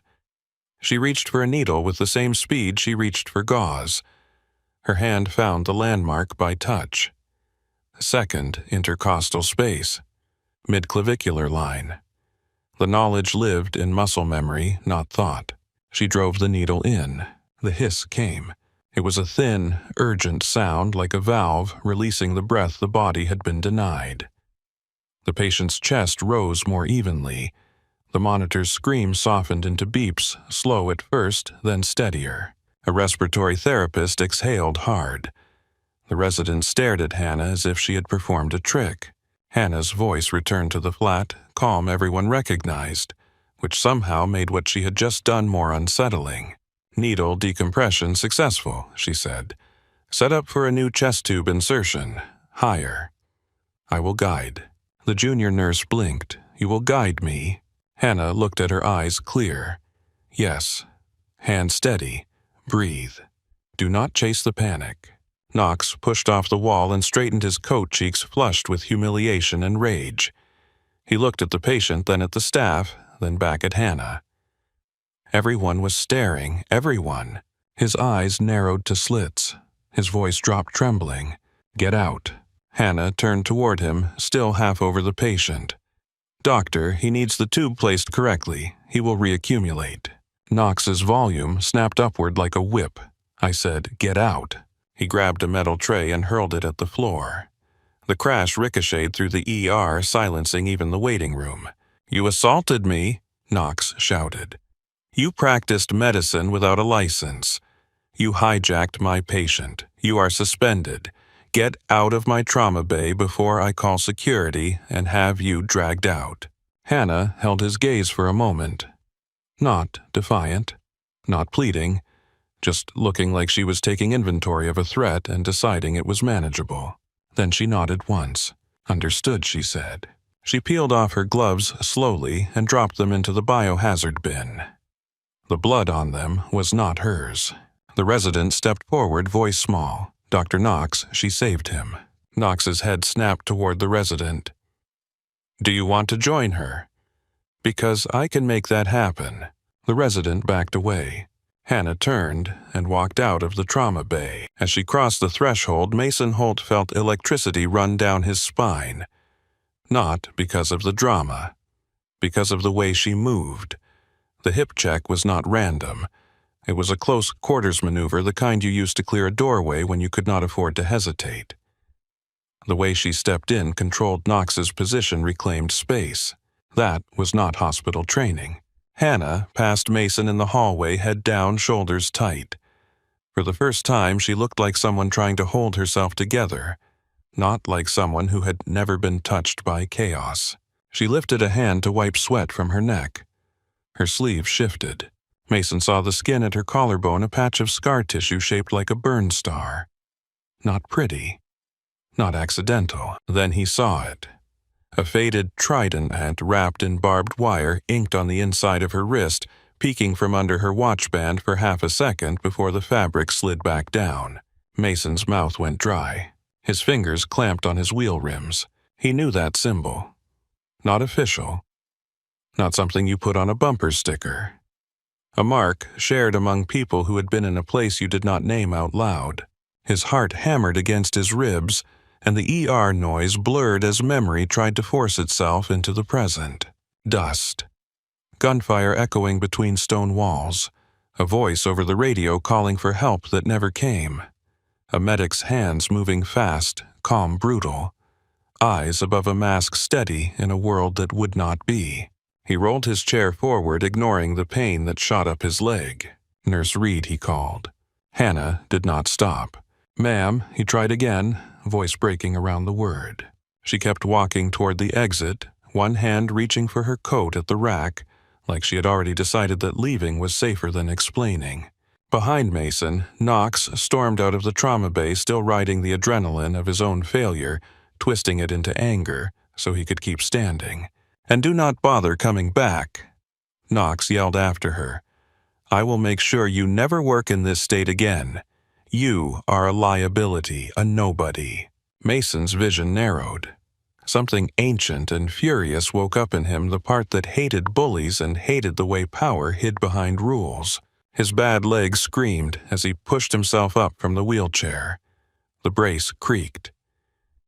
She reached for a needle with the same speed she reached for gauze. Her hand found the landmark by touch. Second intercostal space. Midclavicular line. The knowledge lived in muscle memory, not thought. She drove the needle in. The hiss came. It was a thin, urgent sound like a valve releasing the breath the body had been denied. The patient's chest rose more evenly. The monitor's scream softened into beeps, slow at first, then steadier. A respiratory therapist exhaled hard. The resident stared at Hannah as if she had performed a trick. Hannah's voice returned to the flat, calm everyone recognized, which somehow made what she had just done more unsettling. "Needle decompression successful," she said. "Set up for a new chest tube insertion. Higher." "I will guide." The junior nurse blinked. "You will guide me?" Hannah looked at her eyes clear. "Yes." "Hand steady. Breathe. Do not chase the panic." Knox pushed off the wall and straightened his coat, cheeks flushed with humiliation and rage. He looked at the patient, then at the staff, then back at Hannah. Everyone was staring, everyone. His eyes narrowed to slits. His voice dropped trembling. "Get out." Hannah turned toward him, still half over the patient. "Doctor, he needs the tube placed correctly. He will reaccumulate." Knox's volume snapped upward like a whip. I said, "Get out." He grabbed a metal tray and hurled it at the floor. The crash ricocheted through the ER, silencing even the waiting room. "You assaulted me," Knox shouted. "You practiced medicine without a license. You hijacked my patient. You are suspended. Get out of my trauma bay before I call security and have you dragged out." Hannah held his gaze for a moment. Not defiant, not pleading, just looking like she was taking inventory of a threat and deciding it was manageable. Then she nodded once. "Understood," she said. She peeled off her gloves slowly and dropped them into the biohazard bin. The blood on them was not hers. The resident stepped forward, voice small. "Dr. Knox," she saved him. Knox's head snapped toward the resident. "Do you want to join her?" "Because I can make that happen." The resident backed away. Hannah turned and walked out of the trauma bay. As she crossed the threshold, Mason Holt felt electricity run down his spine. Not because of the drama, because of the way she moved. The hip check was not random. It was a close quarters maneuver, the kind you used to clear a doorway when you could not afford to hesitate. The way she stepped in controlled Knox's position reclaimed space. That was not hospital training. Hannah passed Mason in the hallway, head down, shoulders tight. For the first time, she looked like someone trying to hold herself together, not like someone who had never been touched by chaos. She lifted a hand to wipe sweat from her neck. Her sleeve shifted. Mason saw the skin at her collarbone, a patch of scar tissue shaped like a burn star. Not pretty. Not accidental. Then he saw it. A faded trident ant wrapped in barbed wire inked on the inside of her wrist, peeking from under her watch band for half a second before the fabric slid back down. Mason's mouth went dry. His fingers clamped on his wheel rims. He knew that symbol. Not official. Not something you put on a bumper sticker. A mark shared among people who had been in a place you did not name out loud. His heart hammered against his ribs, and the ER noise blurred as memory tried to force itself into the present. Dust. Gunfire echoing between stone walls. A voice over the radio calling for help that never came. A medic's hands moving fast, calm, brutal. Eyes above a mask steady in a world that would not be. He rolled his chair forward, ignoring the pain that shot up his leg. "Nurse Reed," he called. Hannah did not stop. "Ma'am," he tried again, voice breaking around the word. She kept walking toward the exit, one hand reaching for her coat at the rack, like she had already decided that leaving was safer than explaining. Behind Mason, Knox stormed out of the trauma bay, still riding the adrenaline of his own failure, twisting it into anger so he could keep standing. "And do not bother coming back." Knox yelled after her. "I will make sure you never work in this state again. You are a liability, a nobody." Mason's vision narrowed. Something ancient and furious woke up in him, the part that hated bullies and hated the way power hid behind rules. His bad leg screamed as he pushed himself up from the wheelchair. The brace creaked.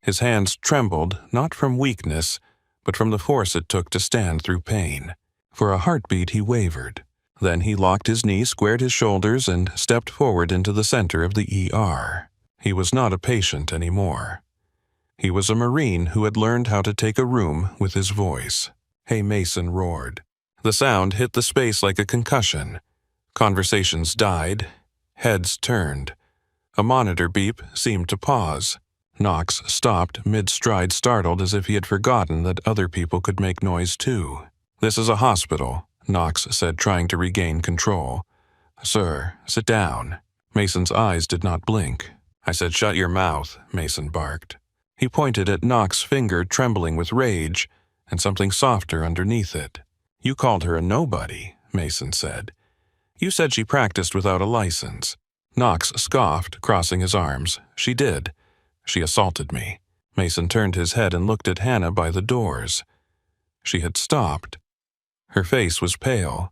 His hands trembled, not from weakness, but from the force it took to stand through pain. For a heartbeat he wavered. Then he locked his knee, squared his shoulders, and stepped forward into the center of the ER. He was not a patient anymore. He was a Marine who had learned how to take a room with his voice. "Hey," Mason roared. The sound hit the space like a concussion. Conversations died. Heads turned. A monitor beep seemed to pause. Knox stopped mid-stride, startled as if he had forgotten that other people could make noise too. "This is a hospital," Knox said, trying to regain control. "Sir, sit down." Mason's eyes did not blink. "I said shut your mouth," Mason barked. He pointed at Knox's finger, trembling with rage, and something softer underneath it. "You called her a nobody," Mason said. "You said she practiced without a license." Knox scoffed, crossing his arms. "She did. She assaulted me." Mason turned his head and looked at Hannah by the doors. She had stopped. Her face was pale.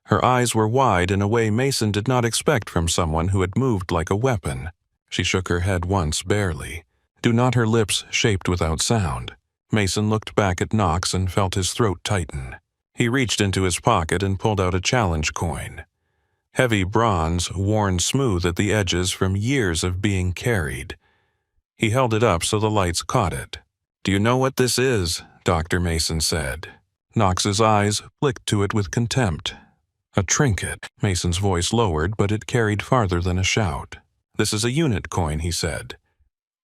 Her eyes were wide in a way Mason did not expect from someone who had moved like a weapon. She shook her head once, barely. Not her lips shaped without sound. Mason looked back at Knox and felt his throat tighten. He reached into his pocket and pulled out a challenge coin. Heavy bronze, worn smooth at the edges from years of being carried. He held it up so the lights caught it. "Do you know what this is?" Dr. Mason said. Knox's eyes flicked to it with contempt. "A trinket." Mason's voice lowered, but it carried farther than a shout. "This is a unit coin," he said.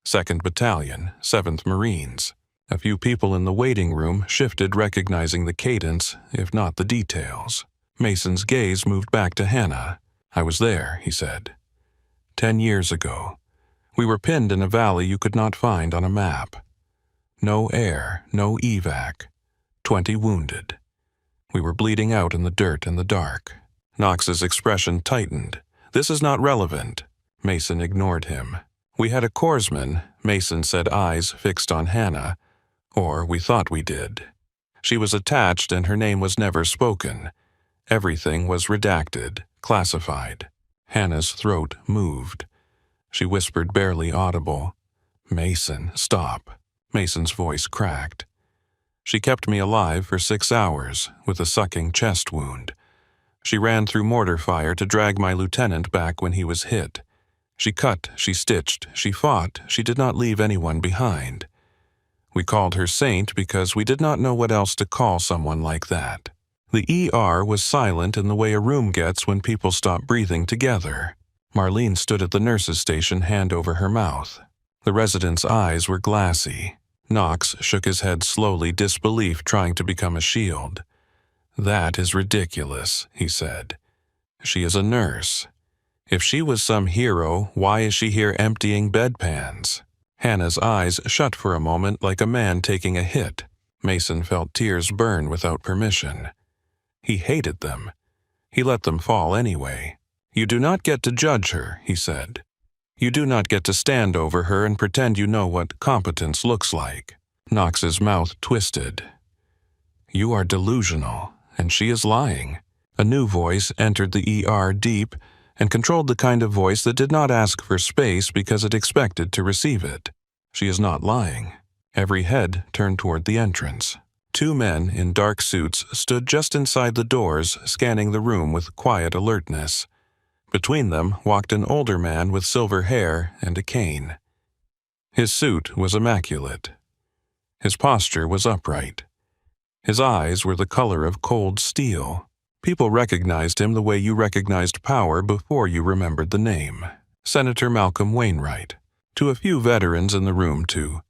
2nd Battalion, 7th Marines. A few people in the waiting room shifted, recognizing the cadence, if not the details. Mason's gaze moved back to Hannah. "I was there," he said. 10 years ago. We were pinned in a valley you could not find on a map. No air, no evac. 20 wounded. We were bleeding out in the dirt and the dark." Knox's expression tightened. "This is not relevant." Mason ignored him. "We had a corpsman," Mason said, eyes fixed on Hannah. "Or we thought we did. She was attached and her name was never spoken. Everything was redacted, classified." Hannah's throat moved. She whispered, barely audible, "Mason, stop." Mason's voice cracked. "She kept me alive for 6 hours with a sucking chest wound. She ran through mortar fire to drag my lieutenant back when he was hit. She cut, she stitched, she fought, she did not leave anyone behind. We called her Saint because we did not know what else to call someone like that. The ER was silent in the way a room gets when people stop breathing together. Marlene stood at the nurse's station, hand over her mouth. The resident's eyes were glassy. Knox shook his head slowly, disbelief trying to become a shield. "That is ridiculous," he said. "She is a nurse. If she was some hero, why is she here emptying bedpans?" Hannah's eyes shut for a moment like a man taking a hit. Mason felt tears burn without permission. He hated them. He let them fall anyway. "You do not get to judge her," he said. "You do not get to stand over her and pretend you know what competence looks like." Knox's mouth twisted. "You are delusional, and she is lying." A new voice entered the ER deep and controlled the kind of voice that did not ask for space because it expected to receive it. "She is not lying." Every head turned toward the entrance. Two men in dark suits stood just inside the doors, scanning the room with quiet alertness. Between them walked an older man with silver hair and a cane. His suit was immaculate. His posture was upright. His eyes were the color of cold steel. People recognized him the way you recognized power before you remembered the name. Senator Malcolm Wainwright. To a few veterans in the room, too.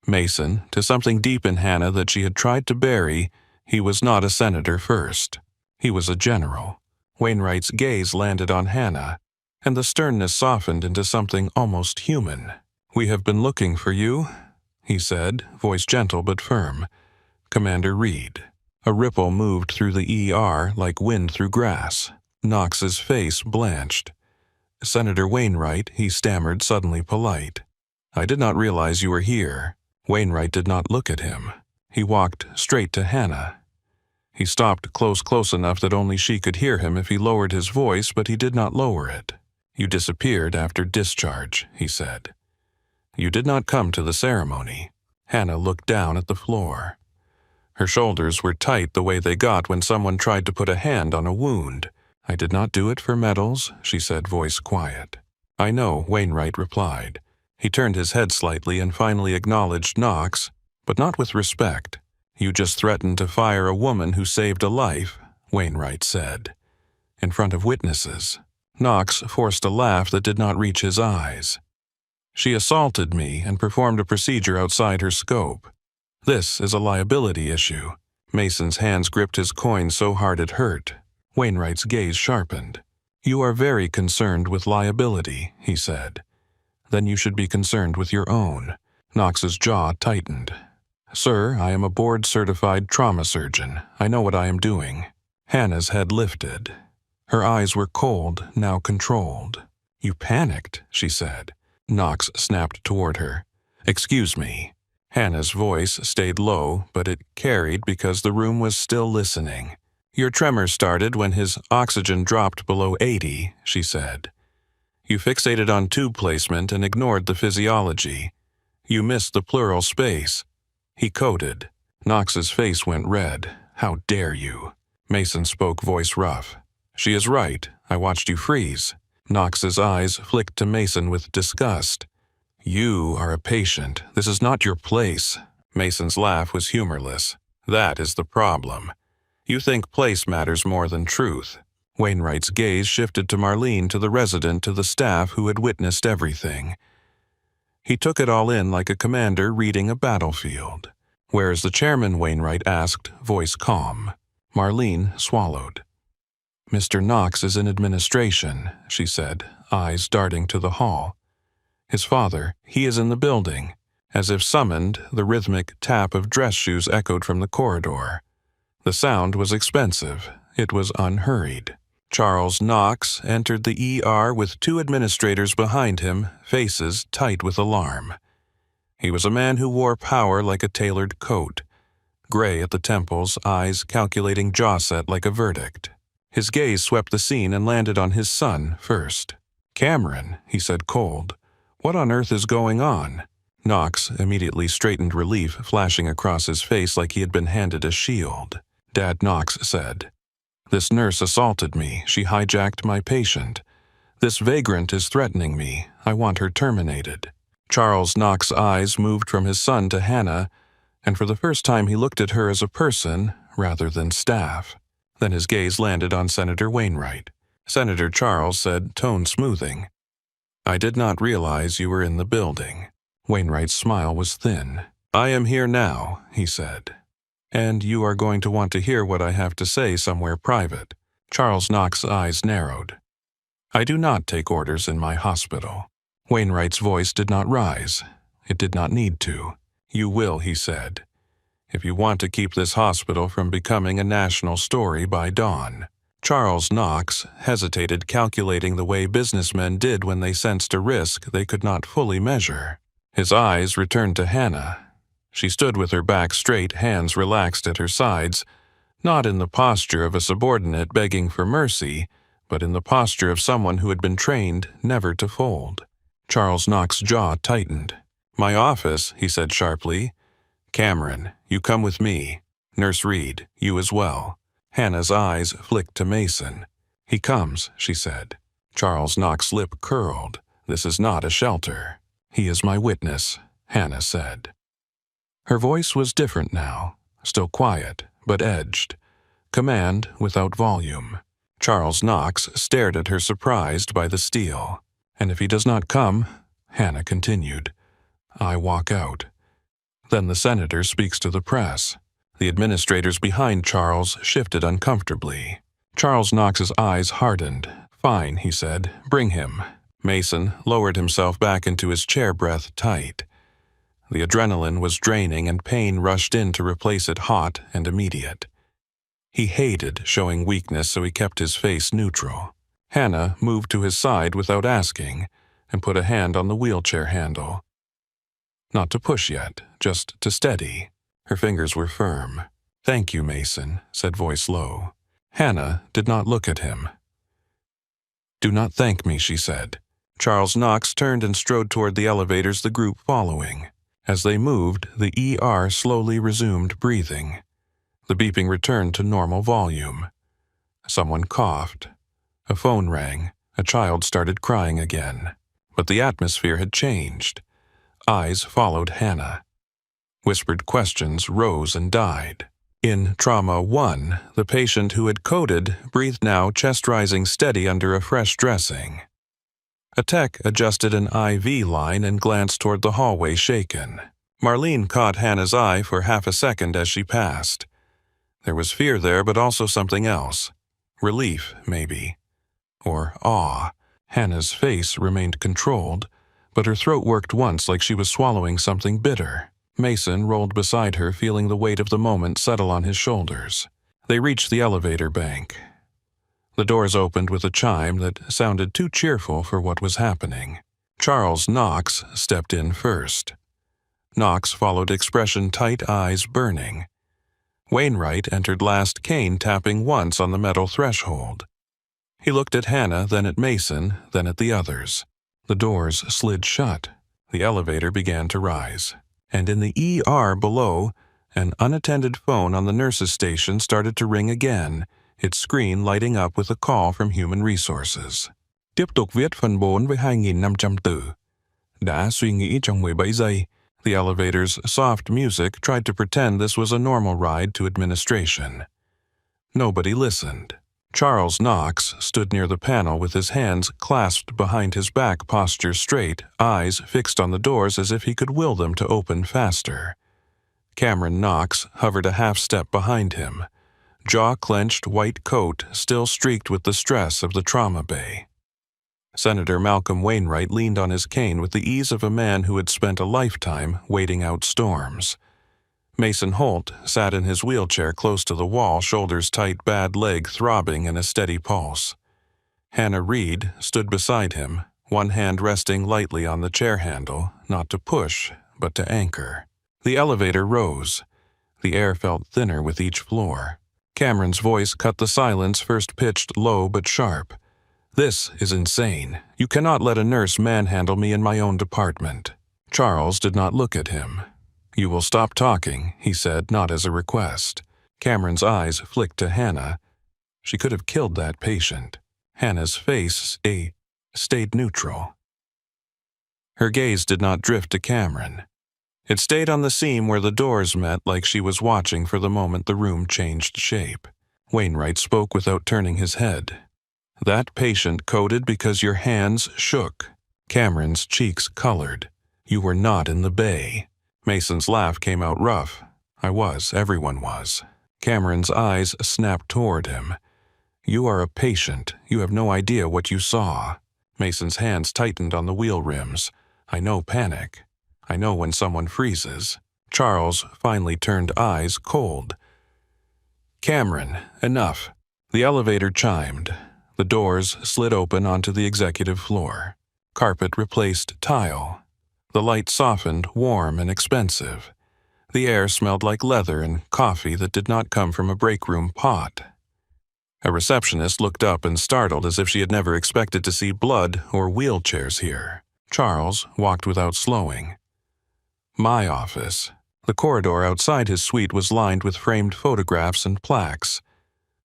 Mason, to something deep in Hannah that she had tried to bury, he was not a senator first. He was a general. Wainwright's gaze landed on Hannah, and the sternness softened into something almost human. "We have been looking for you," he said, voice gentle but firm. "Commander Reed." A ripple moved through the ER like wind through grass. Knox's face blanched. "Senator Wainwright," he stammered, suddenly polite. "I did not realize you were here." Wainwright did not look at him. He walked straight to Hannah. He stopped close enough that only she could hear him if he lowered his voice, but he did not lower it. "You disappeared after discharge," he said. "You did not come to the ceremony." Hannah looked down at the floor. Her shoulders were tight the way they got when someone tried to put a hand on a wound. "I did not do it for medals," she said, voice quiet. "I know," Wainwright replied. He turned his head slightly and finally acknowledged Knox, but not with respect. "You just threatened to fire a woman who saved a life," Wainwright said. "In front of witnesses." Knox forced a laugh that did not reach his eyes. "She assaulted me and performed a procedure outside her scope. This is a liability issue." Mason's hands gripped his coin so hard it hurt. Wainwright's gaze sharpened. "You are very concerned with liability," he said. "Then you should be concerned with your own." Knox's jaw tightened. "Sir, I am a board-certified trauma surgeon. I know what I am doing." Hannah's head lifted. Her eyes were cold, now controlled. "You panicked," she said. Knox snapped toward her. "Excuse me." Hannah's voice stayed low, but it carried because the room was still listening. "Your tremor started when his oxygen dropped below 80, she said. "You fixated on tube placement and ignored the physiology. You missed the pleural space." He coded. Knox's face went red. "How dare you?" Mason spoke, voice rough. "She is right. I watched you freeze." Knox's eyes flicked to Mason with disgust. "You are a patient. This is not your place." Mason's laugh was humorless. "That is the problem. You think place matters more than truth." Wainwright's gaze shifted to Marlene, to the resident, to the staff who had witnessed everything. He took it all in like a commander reading a battlefield. "Where is the chairman?" Wainwright asked, voice calm. Marlene swallowed. "Mr. Knox is in administration," she said, eyes darting to the hall. "His father, he is in the building." As if summoned, the rhythmic tap of dress shoes echoed from the corridor. The sound was expensive. It was unhurried. Charles Knox entered the ER with two administrators behind him, faces tight with alarm. He was a man who wore power like a tailored coat, gray at the temples, eyes calculating, jaw set like a verdict. His gaze swept the scene and landed on his son first. "Cameron," he said cold, "what on earth is going on?" Knox immediately straightened, relief flashing across his face like he had been handed a shield. "Dad," Knox said. "This nurse assaulted me. She hijacked my patient. This vagrant is threatening me. I want her terminated." Charles Knox's eyes moved from his son to Hannah, and for the first time he looked at her as a person rather than staff. Then his gaze landed on Senator Wainwright. Senator Charles said, tone smoothing, "I did not realize you were in the building." Wainwright's smile was thin. "I am here now," he said. "And you are going to want to hear what I have to say somewhere private." Charles Knox's eyes narrowed. "I do not take orders in my hospital." Wainwright's voice did not rise. It did not need to. "You will," he said, "if you want to keep this hospital from becoming a national story by dawn." Charles Knox hesitated, calculating the way businessmen did when they sensed a risk they could not fully measure. His eyes returned to Hannah. She stood with her back straight, hands relaxed at her sides, not in the posture of a subordinate begging for mercy, but in the posture of someone who had been trained never to fold. Charles Knox's jaw tightened. "My office," he said sharply. "Cameron, you come with me. Nurse Reed, you as well." Hannah's eyes flicked to Mason. "He comes," she said. Charles Knox's lip curled. "This is not a shelter." "He is my witness," Hannah said. Her voice was different now, still quiet, but edged. Command without volume. Charles Knox stared at her, surprised by the steel. "And if he does not come," Hannah continued, "I walk out." Then the senator speaks to the press. The administrators behind Charles shifted uncomfortably. Charles Knox's eyes hardened. "Fine," he said. "Bring him." Mason lowered himself back into his chair, breath tight. The adrenaline was draining and pain rushed in to replace it, hot and immediate. He hated showing weakness, so he kept his face neutral. Hannah moved to his side without asking and put a hand on the wheelchair handle. Not to push yet, just to steady. Her fingers were firm. "Thank you, Mason," said voice low. Hannah did not look at him. "Do not thank me," she said. Charles Knox turned and strode toward the elevators, the group following. As they moved, the ER slowly resumed breathing. The beeping returned to normal volume. Someone coughed. A phone rang. A child started crying again. But the atmosphere had changed. Eyes followed Hannah. Whispered questions rose and died. In Trauma 1, the patient who had coded breathed now, chest rising steady under a fresh dressing. A tech adjusted an IV line and glanced toward the hallway, shaken. Marlene caught Hannah's eye for half a second as she passed. There was fear there, but also something else. Relief, maybe. Or awe. Hannah's face remained controlled, but her throat worked once like she was swallowing something bitter. Mason rolled beside her, feeling the weight of the moment settle on his shoulders. They reached the elevator bank. The doors opened with a chime that sounded too cheerful for what was happening. Charles Knox stepped in first. Knox followed, expression tight, eyes burning. Wainwright entered last, cane tapping once on the metal threshold. He looked at Hannah, then at Mason, then at the others. The doors slid shut. The elevator began to rise. And in the ER below, an unattended phone on the nurse's station started to ring again, its screen lighting up with a call from Human Resources. "Tiếp tục viết phần 4 với 2.500 từ. Đã suy nghĩ trong 17 giây. The elevator's soft music tried to pretend this was a normal ride to administration. Nobody listened. Charles Knox stood near the panel with his hands clasped behind his back, posture straight, eyes fixed on the doors as if he could will them to open faster. Cameron Knox hovered a half step behind him, jaw clenched, white coat still streaked with the stress of the trauma bay. Senator Malcolm Wainwright leaned on his cane with the ease of a man who had spent a lifetime waiting out storms. Mason Holt sat in his wheelchair close to the wall, shoulders tight, bad leg throbbing in a steady pulse. Hannah Reed stood beside him, one hand resting lightly on the chair handle, not to push, but to anchor. The elevator rose. The air felt thinner with each floor. Cameron's voice cut the silence, first pitched low but sharp. "This is insane. You cannot let a nurse manhandle me in my own department." Charles did not look at him. "You will stop talking," he said, not as a request. Cameron's eyes flicked to Hannah. She could have killed that patient. Hannah's face, stayed neutral. Her gaze did not drift to Cameron. It stayed on the seam where the doors met, like she was watching for the moment the room changed shape. Wainwright spoke without turning his head. "That patient coded because your hands shook." Cameron's cheeks colored. "You were not in the bay." Mason's laugh came out rough. "I was. Everyone was." Cameron's eyes snapped toward him. "You are a patient. You have no idea what you saw." Mason's hands tightened on the wheel rims. "I know panic. I know when someone freezes." Charles finally turned eyes cold. "Cameron, enough." The elevator chimed. The doors slid open onto the executive floor. Carpet replaced tile. The light softened, warm and expensive. The air smelled like leather and coffee that did not come from a break-room pot. A receptionist looked up and startled as if she had never expected to see blood or wheelchairs here. Charles walked without slowing. My office. The corridor outside his suite was lined with framed photographs and plaques.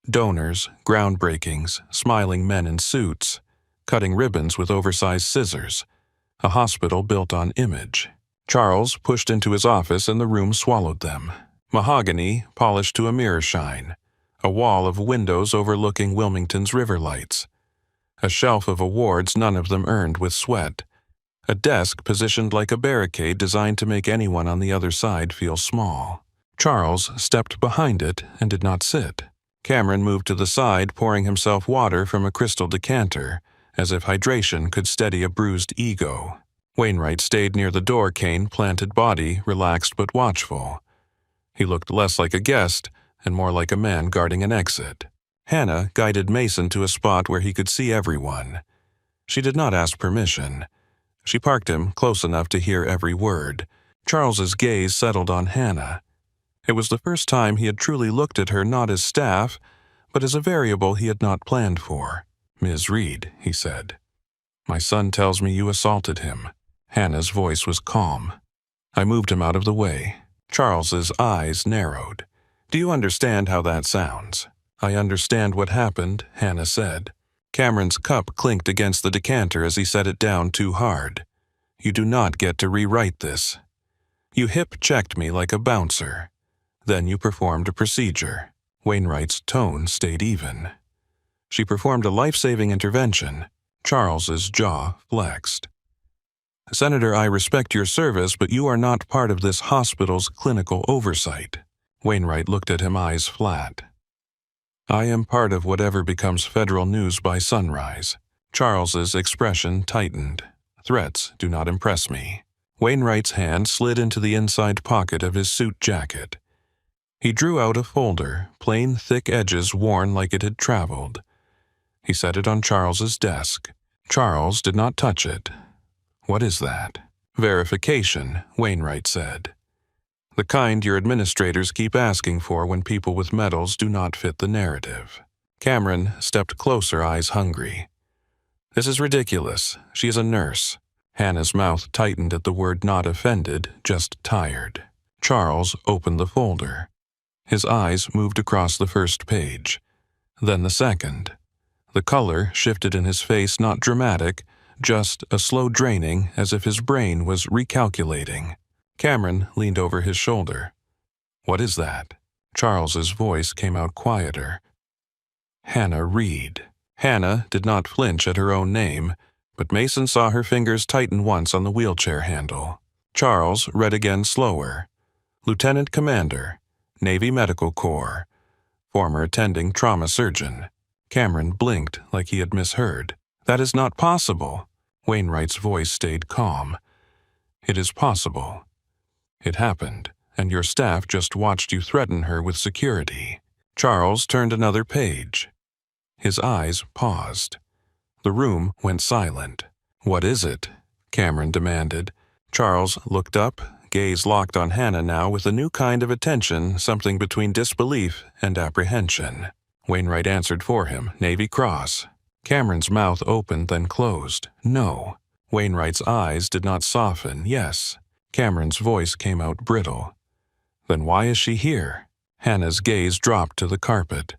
Donors, groundbreakings, smiling men in suits, cutting ribbons with oversized scissors. A hospital built on image. Charles pushed into his office and the room swallowed them. Mahogany, polished to a mirror shine. A wall of windows overlooking Wilmington's river lights. A shelf of awards, none of them earned with sweat. A desk positioned like a barricade designed to make anyone on the other side feel small. Charles stepped behind it and did not sit. Cameron moved to the side, pouring himself water from a crystal decanter, as if hydration could steady a bruised ego. Wainwright stayed near the door, cane-planted body, relaxed but watchful. He looked less like a guest and more like a man guarding an exit. Hannah guided Mason to a spot where he could see everyone. She did not ask permission. She parked him close enough to hear every word. Charles's gaze settled on Hannah. It was the first time he had truly looked at her not as staff, but as a variable he had not planned for. "Ms. Reed," he said. "My son tells me you assaulted him." Hannah's voice was calm. "I moved him out of the way." Charles's eyes narrowed. "Do you understand how that sounds?" "I understand what happened," Hannah said. Cameron's cup clinked against the decanter as he set it down too hard. "You do not get to rewrite this. You hip-checked me like a bouncer. Then you performed a procedure." Wainwright's tone stayed even. "She performed a life-saving intervention." Charles's jaw flexed. "Senator, I respect your service, but you are not part of this hospital's clinical oversight." Wainwright looked at him, eyes flat. "I am part of whatever becomes federal news by sunrise." Charles's expression tightened. "Threats do not impress me." Wainwright's hand slid into the inside pocket of his suit jacket. He drew out a folder, plain thick edges worn like it had traveled. He set it on Charles's desk. Charles did not touch it. "What is that?" "Verification," Wainwright said. "The kind your administrators keep asking for when people with medals do not fit the narrative." Cameron stepped closer, eyes hungry. "This is ridiculous. She is a nurse." Hannah's mouth tightened at the word, not offended, just tired. Charles opened the folder. His eyes moved across the first page, then the second. The color shifted in his face, not dramatic, just a slow draining, as if his brain was recalculating. Cameron leaned over his shoulder. "What is that?" Charles's voice came out quieter. "Hannah Reed." Hannah did not flinch at her own name, but Mason saw her fingers tighten once on the wheelchair handle. Charles read again slower. "Lieutenant Commander, Navy Medical Corps, former attending trauma surgeon." Cameron blinked like he had misheard. "That is not possible." Wainwright's voice stayed calm. "It is possible. It happened, and your staff just watched you threaten her with security." Charles turned another page. His eyes paused. The room went silent. "What is it?" Cameron demanded. Charles looked up, gaze locked on Hannah now with a new kind of attention, something between disbelief and apprehension. Wainwright answered for him, "Navy Cross." Cameron's mouth opened, then closed. "No." Wainwright's eyes did not soften. "Yes." Cameron's voice came out brittle. "Then why is she here?" Hannah's gaze dropped to the carpet.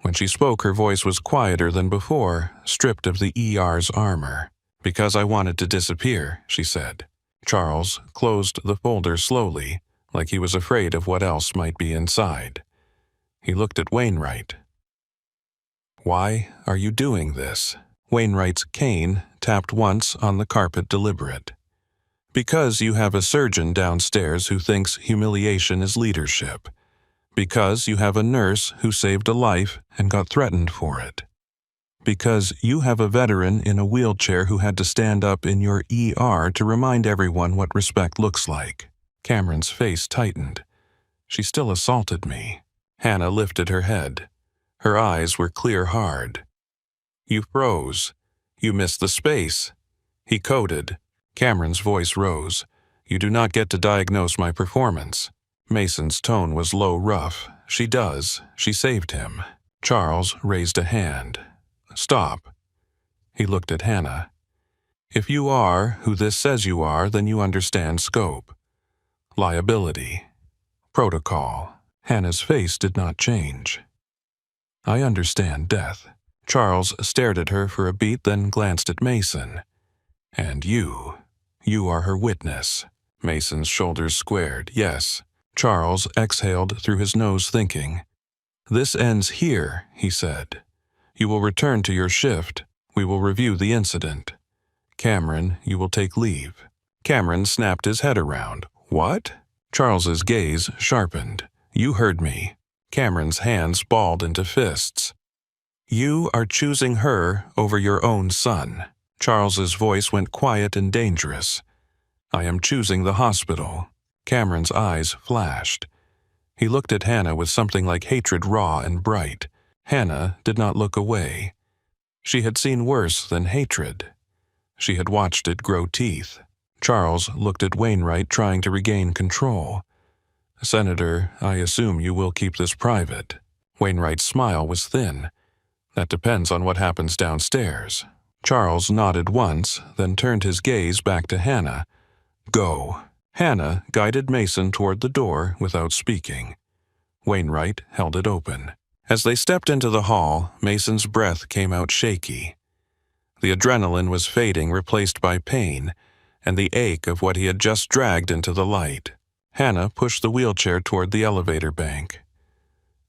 When she spoke, her voice was quieter than before, stripped of the ER's armor. "Because I wanted to disappear," she said. Charles closed the folder slowly, like he was afraid of what else might be inside. He looked at Wainwright. "Why are you doing this?" Wainwright's cane tapped once on the carpet deliberate. "Because you have a surgeon downstairs who thinks humiliation is leadership. Because you have a nurse who saved a life and got threatened for it. Because you have a veteran in a wheelchair who had to stand up in your ER to remind everyone what respect looks like." Cameron's face tightened. "She still assaulted me." Hannah lifted her head. Her eyes were clear hard. "You froze. You missed the space." He coded. Cameron's voice rose. "You do not get to diagnose my performance." Mason's tone was low rough. "She does. She saved him." Charles raised a hand. "Stop." He looked at Hannah. "If you are who this says you are, then you understand scope. Liability. Protocol." Hannah's face did not change. "I understand death." Charles stared at her for a beat, then glanced at Mason. "And you are her witness." Mason's shoulders squared. "Yes." Charles exhaled through his nose, thinking. "This ends here," he said. "You will return to your shift. We will review the incident. Cameron, you will take leave." Cameron snapped his head around. "What?" Charles's gaze sharpened. "You heard me." Cameron's hands balled into fists. "You are choosing her over your own son." Charles's voice went quiet and dangerous. "I am choosing the hospital." Cameron's eyes flashed. He looked at Hannah with something like hatred, raw and bright. Hannah did not look away. She had seen worse than hatred. She had watched it grow teeth. Charles looked at Wainwright, trying to regain control. "Senator, I assume you will keep this private." Wainwright's smile was thin. "That depends on what happens downstairs." Charles nodded once, then turned his gaze back to Hannah. "Go." Hannah guided Mason toward the door without speaking. Wainwright held it open. As they stepped into the hall, Mason's breath came out shaky. The adrenaline was fading, replaced by pain, and the ache of what he had just dragged into the light. Hannah pushed the wheelchair toward the elevator bank.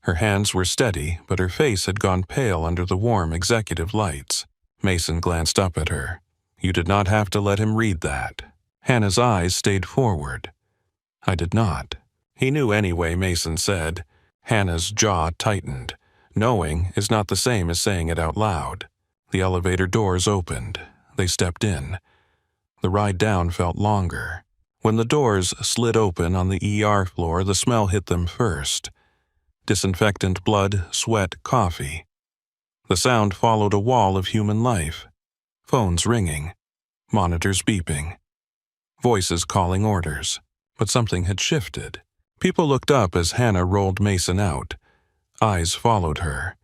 Her hands were steady, but her face had gone pale under the warm executive lights. Mason glanced up at her. "You did not have to let him read that." Hannah's eyes stayed forward. "I did not." He knew anyway, Mason said. Hannah's jaw tightened. Knowing is not the same as saying it out loud. The elevator doors opened. They stepped in. The ride down felt longer. When the doors slid open on the ER floor, the smell hit them first. Disinfectant, blood, sweat, coffee. The sound followed a wall of human life. Phones ringing. Monitors beeping. Voices calling orders. But something had shifted. People looked up as Hannah rolled Mason out. Eyes followed her.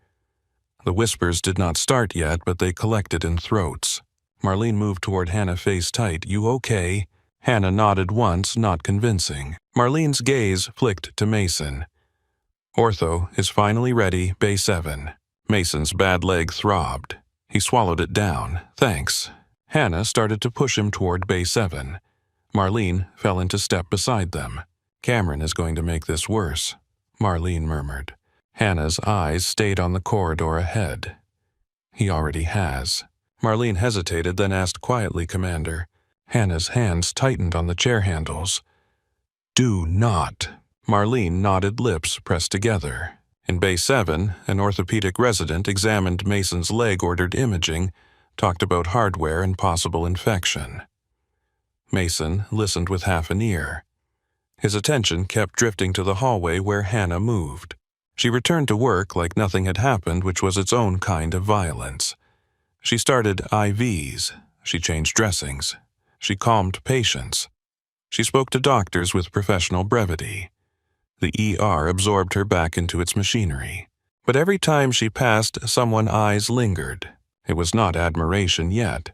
The whispers did not start yet, but they collected in throats. Marlene moved toward Hannah, face tight. "You okay?" Hannah nodded once, not convincing. Marlene's gaze flicked to Mason. "Ortho is finally ready, Bay 7. Mason's bad leg throbbed. He swallowed it down. "Thanks." Hannah started to push him toward Bay 7. Marlene fell into step beside them. "Cameron is going to make this worse," Marlene murmured. Hannah's eyes stayed on the corridor ahead. "He already has." Marlene hesitated, then asked quietly, "Commander." Hannah's hands tightened on the chair handles. "Do not." Marlene nodded, lips pressed together. In Bay 7, an orthopedic resident examined Mason's leg, ordered imaging, talked about hardware and possible infection. Mason listened with half an ear. His attention kept drifting to the hallway where Hannah moved. She returned to work like nothing had happened, which was its own kind of violence. She started IVs. She changed dressings. She calmed patients. She spoke to doctors with professional brevity. The ER absorbed her back into its machinery. But every time she passed, someone's eyes lingered. It was not admiration yet.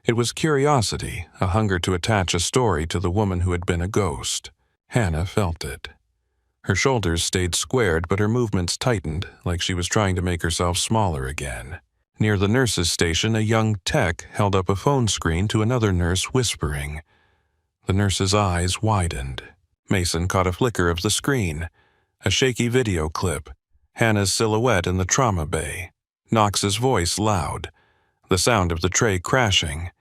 It was curiosity, a hunger to attach a story to the woman who had been a ghost. Hannah felt it. Her shoulders stayed squared, but her movements tightened, like she was trying to make herself smaller again. Near the nurse's station, a young tech held up a phone screen to another nurse, whispering. The nurse's eyes widened. Mason caught a flicker of the screen. A shaky video clip. Hannah's silhouette in the trauma bay. Knox's voice loud. The sound of the tray crashing.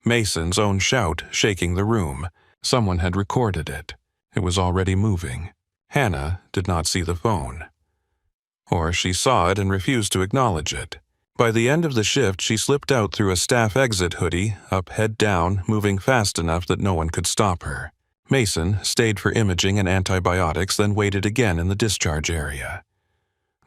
Mason's own shout shaking the room. Someone had recorded it. It was already moving. Hannah did not see the phone. Or she saw it and refused to acknowledge it. By the end of the shift, she slipped out through a staff exit hoodie, up head down, moving fast enough that no one could stop her. Mason stayed for imaging and antibiotics, then waited again in the discharge area.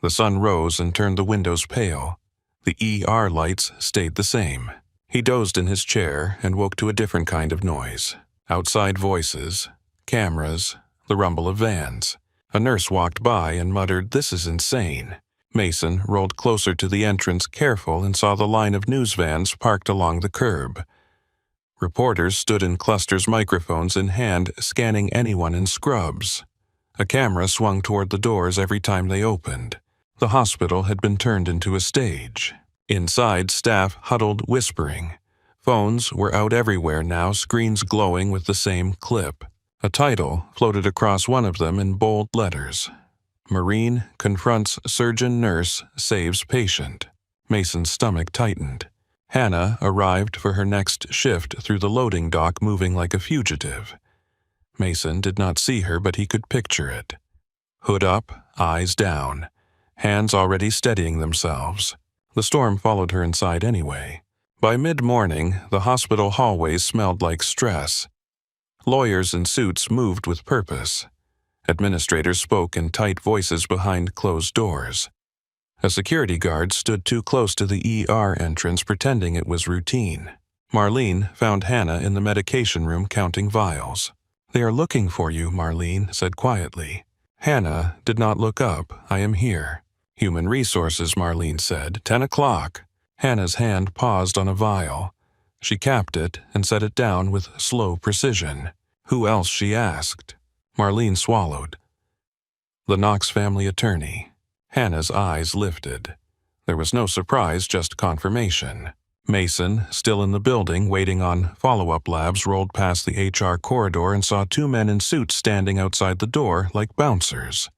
The sun rose and turned the windows pale. The ER lights stayed the same. He dozed in his chair and woke to a different kind of noise. Outside voices, cameras, the rumble of vans. A nurse walked by and muttered, "This is insane." Mason rolled closer to the entrance, careful, and saw the line of news vans parked along the curb. Reporters stood in clusters, microphones in hand, scanning anyone in scrubs. A camera swung toward the doors every time they opened. The hospital had been turned into a stage. Inside, staff huddled, whispering. Phones were out everywhere now, screens glowing with the same clip. A title floated across one of them in bold letters. Marine confronts surgeon nurse, saves patient. Mason's stomach tightened. Hannah arrived for her next shift through the loading dock, moving like a fugitive. Mason did not see her, but he could picture it. Hood up, eyes down, hands already steadying themselves. The storm followed her inside anyway. By mid-morning, the hospital hallways smelled like stress. Lawyers in suits moved with purpose. Administrators spoke in tight voices behind closed doors. A security guard stood too close to the ER entrance, pretending it was routine. Marlene found Hannah in the medication room counting vials. "They are looking for you," Marlene said quietly. Hannah did not look up. "I am here." "Human resources," Marlene said. 10 o'clock. Hannah's hand paused on a vial. She capped it and set it down with slow precision. "Who else?" she asked. Marlene swallowed. "The Knox family attorney." Hannah's eyes lifted. There was no surprise, just confirmation. Mason, still in the building, waiting on follow-up labs, rolled past the HR corridor and saw 2 men in suits standing outside the door like bouncers.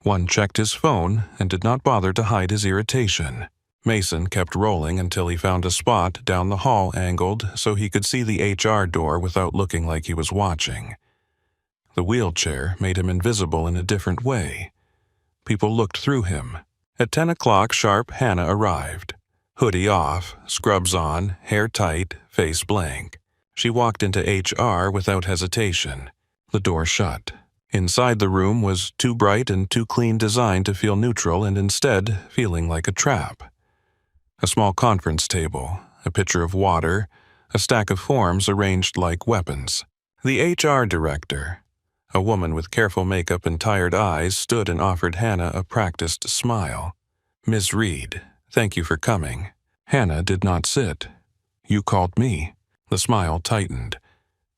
One checked his phone and did not bother to hide his irritation. Mason kept rolling until he found a spot down the hall angled so he could see the HR door without looking like he was watching. The wheelchair made him invisible in a different way. People looked through him. At 10 o'clock sharp, Hannah arrived. Hoodie off, scrubs on, hair tight, face blank. She walked into HR without hesitation. The door shut. Inside the room was too bright and too clean designed to feel neutral and instead feeling like a trap. A small conference table, a pitcher of water, a stack of forms arranged like weapons. The HR director, a woman with careful makeup and tired eyes, stood and offered Hannah a practiced smile. "Ms. Reed, thank you for coming." Hannah did not sit. "You called me." The smile tightened.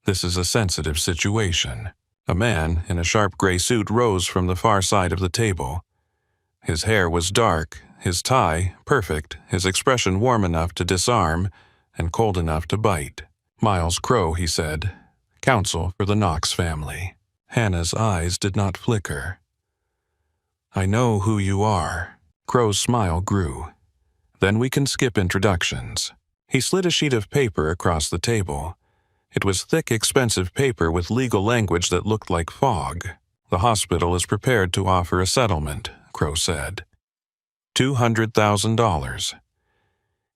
"This is a sensitive situation." A man in a sharp gray suit rose from the far side of the table. His hair was dark, his tie perfect, his expression warm enough to disarm and cold enough to bite. "Miles Crow," he said, "counsel for the Knox family." Hannah's eyes did not flicker. "I know who you are." Crow's smile grew. "Then we can skip introductions." He slid a sheet of paper across the table. It was thick, expensive paper with legal language that looked like fog. "The hospital is prepared to offer a settlement," Crow said. $200,000.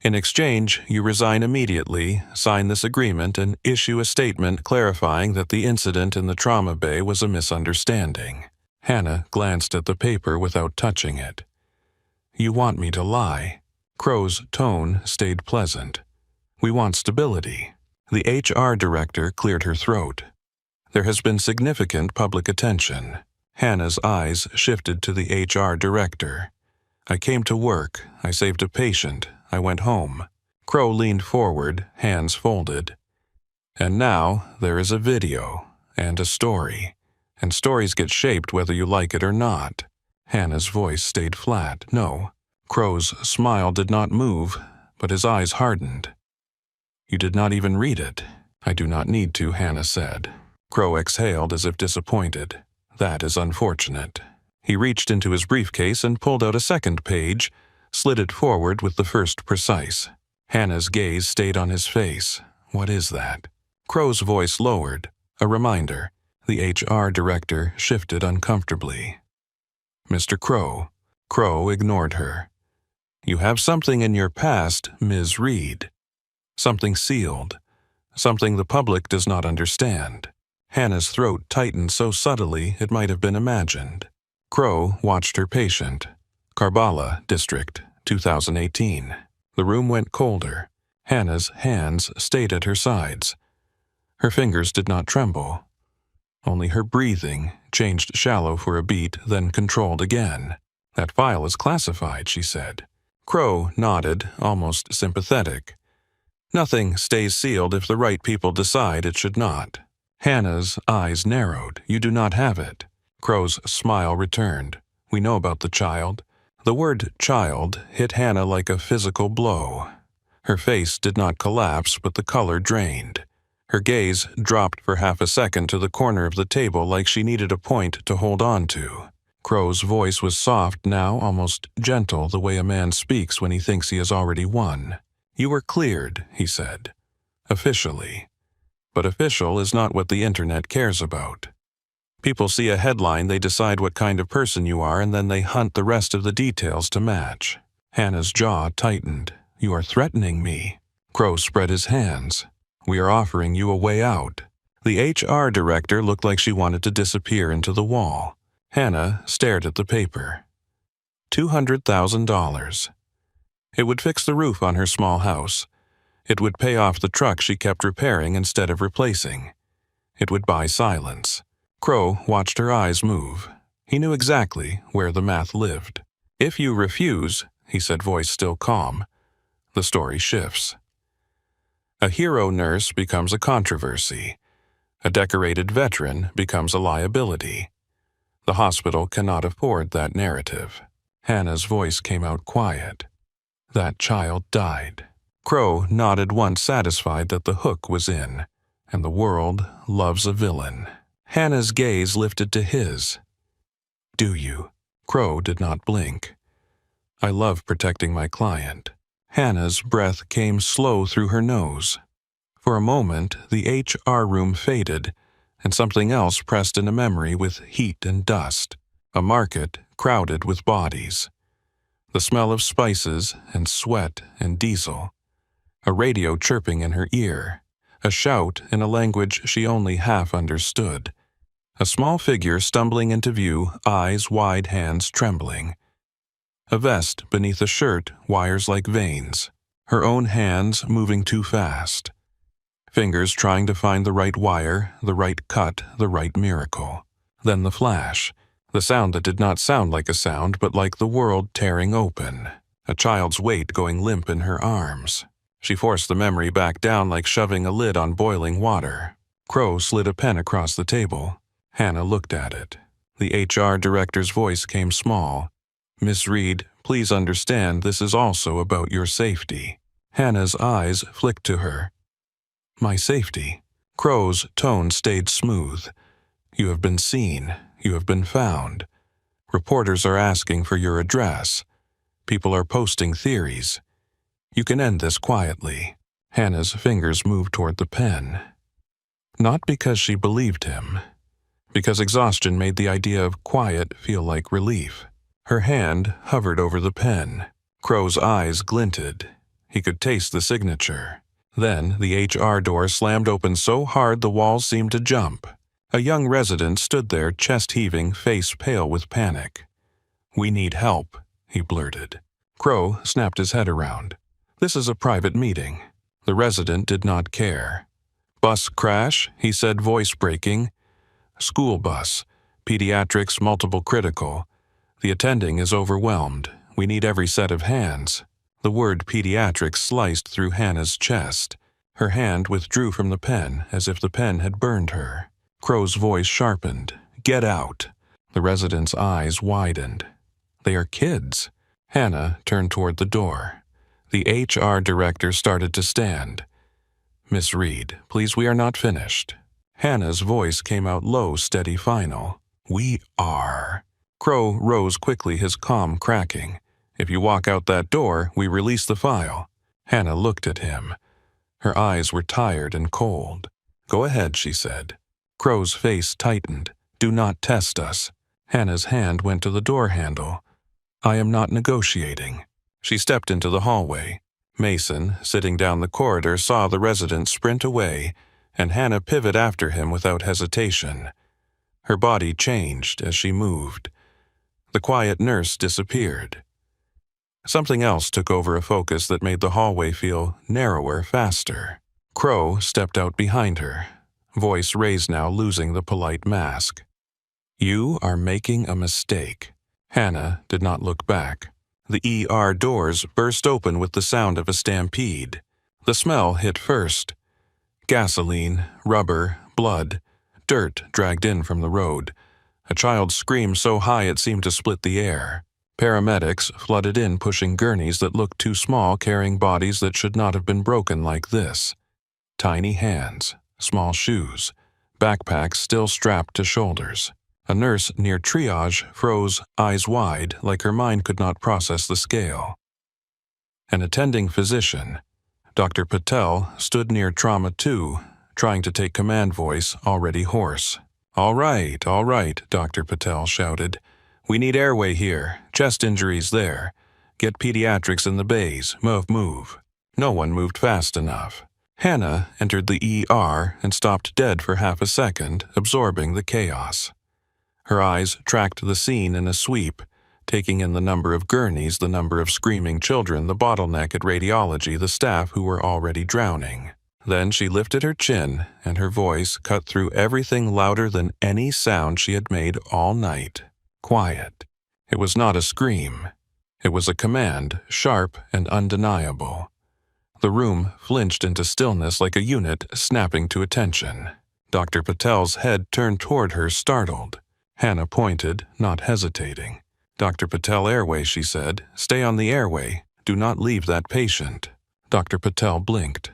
In exchange, you resign immediately, sign this agreement, and issue a statement clarifying that the incident in the trauma bay was a misunderstanding. Hannah glanced at the paper without touching it. "You want me to lie?" Crow's tone stayed pleasant. "We want stability." The HR director cleared her throat. "There has been significant public attention." Hannah's eyes shifted to the HR director. "I came to work. I saved a patient. I went home." Crow leaned forward, hands folded. "And now there is a video and a story. And stories get shaped whether you like it or not. Hannah's voice stayed flat. No. Crow's smile did not move, but his eyes hardened. You did not even read it. I do not need to, Hannah said. Crow exhaled as if disappointed. That is unfortunate. He reached into his briefcase and pulled out a second page, slid it forward with the first precise. Hannah's gaze stayed on his face. What is that? Crow's voice lowered. A reminder. The HR director shifted uncomfortably. Mr. Crow. Crow ignored her. You have something in your past, Ms. Reed. Something sealed. Something the public does not understand. Hannah's throat tightened so subtly it might have been imagined. Crow watched her patient. Karbala District, 2018. The room went colder. Hannah's hands stayed at her sides. Her fingers did not tremble. Only her breathing changed shallow for a beat, then controlled again. That file is classified, she said. Crow nodded, almost sympathetic. Nothing stays sealed if the right people decide it should not. Hannah's eyes narrowed. You do not have it. Crow's smile returned. We know about the child. The word child hit Hannah like a physical blow. Her face did not collapse, but the color drained. Her gaze dropped for half a second to the corner of the table like she needed a point to hold on to. Crow's voice was soft now, almost gentle, the way a man speaks when he thinks he has already won. You were cleared, he said. Officially. But official is not what the internet cares about. People see a headline, they decide what kind of person you are, and then they hunt the rest of the details to match. Hannah's jaw tightened. You are threatening me. Crow spread his hands. We are offering you a way out. The HR director looked like she wanted to disappear into the wall. Hannah stared at the paper. $200,000. It would fix the roof on her small house. It would pay off the truck she kept repairing instead of replacing. It would buy silence. Crow watched her eyes move. He knew exactly where the math lived. If you refuse, he said, voice still calm, the story shifts. A hero nurse becomes a controversy. A decorated veteran becomes a liability. The hospital cannot afford that narrative. Hannah's voice came out quiet. That child died. Crow nodded once, satisfied that the hook was in, and the world loves a villain. Hannah's gaze lifted to his. Do you? Crow did not blink. I love protecting my client. Hannah's breath came slow through her nose. For a moment, the HR room faded, and something else pressed into memory with heat and dust. A market crowded with bodies. The smell of spices and sweat and diesel. A radio chirping in her ear. A shout in a language she only half understood. A small figure stumbling into view, eyes wide, hands trembling. A vest beneath a shirt, wires like veins. Her own hands moving too fast. Fingers trying to find the right wire, the right cut, the right miracle. Then the flash. The sound that did not sound like a sound, but like the world tearing open. A child's weight going limp in her arms. She forced the memory back down like shoving a lid on boiling water. Crow slid a pen across the table. Hannah looked at it. The HR director's voice came small. Miss Reed, please understand this is also about your safety. Hannah's eyes flicked to her. My safety. Crow's tone stayed smooth. You have been seen. You have been found. Reporters are asking for your address. People are posting theories. You can end this quietly. Hannah's fingers moved toward the pen. Not because she believed him. Because exhaustion made the idea of quiet feel like relief. Her hand hovered over the pen. Crow's eyes glinted. He could taste the signature. Then the HR door slammed open so hard the walls seemed to jump. A young resident stood there, chest heaving, face pale with panic. We need help, he blurted. Crow snapped his head around. This is a private meeting. The resident did not care. Bus crash, he said, voice breaking. School bus. Pediatrics, multiple critical. The attending is overwhelmed. We need every set of hands. The word pediatrics sliced through Hannah's chest. Her hand withdrew from the pen as if the pen had burned her. Crow's voice sharpened. get out." The resident's eyes widened. "They are kids." Hannah turned toward the door. The HR director started to stand. "Miss Reed, please, we are not finished." Hannah's voice came out low, steady, final. "We are." Crow rose quickly, his calm cracking. "If you walk out that door, we release the file." Hannah looked at him. Her eyes were tired and cold. "Go ahead," she said. Crow's face tightened. "Do not test us." Hannah's hand went to the door handle. "I am not negotiating." She stepped into the hallway. Mason, sitting down the corridor, saw the resident sprint away, and Hannah pivot after him without hesitation. Her body changed as she moved. The quiet nurse disappeared. Something else took over, a focus that made the hallway feel narrower, faster. Crow stepped out behind her, voice raised now, losing the polite mask. "You are making a mistake." Hannah did not look back. The ER doors burst open with the sound of a stampede. The smell hit first. Gasoline, rubber, blood, dirt dragged in from the road. A child screamed so high it seemed to split the air. Paramedics flooded in, pushing gurneys that looked too small, carrying bodies that should not have been broken like this. Tiny hands, small shoes, backpacks still strapped to shoulders. A nurse near triage froze, eyes wide, like her mind could not process the scale. An attending physician, Dr. Patel, stood near Trauma 2, trying to take command, voice already hoarse. All right, Dr. Patel shouted. "We need airway here, chest injuries there. Get pediatrics in the bays, move." No one moved fast enough. Hannah entered the ER and stopped dead for half a second, absorbing the chaos. Her eyes tracked the scene in a sweep, taking in the number of gurneys, the number of screaming children, the bottleneck at radiology, the staff who were already drowning. Then she lifted her chin, and her voice cut through everything louder than any sound she had made all night. Quiet. It was not a scream. It was a command, sharp and undeniable. The room flinched into stillness like a unit snapping to attention. Dr. Patel's head turned toward her, startled. Hannah pointed, not hesitating. "Dr. Patel, airway," she said. "Stay on the airway. Do not leave that patient." Dr. Patel blinked.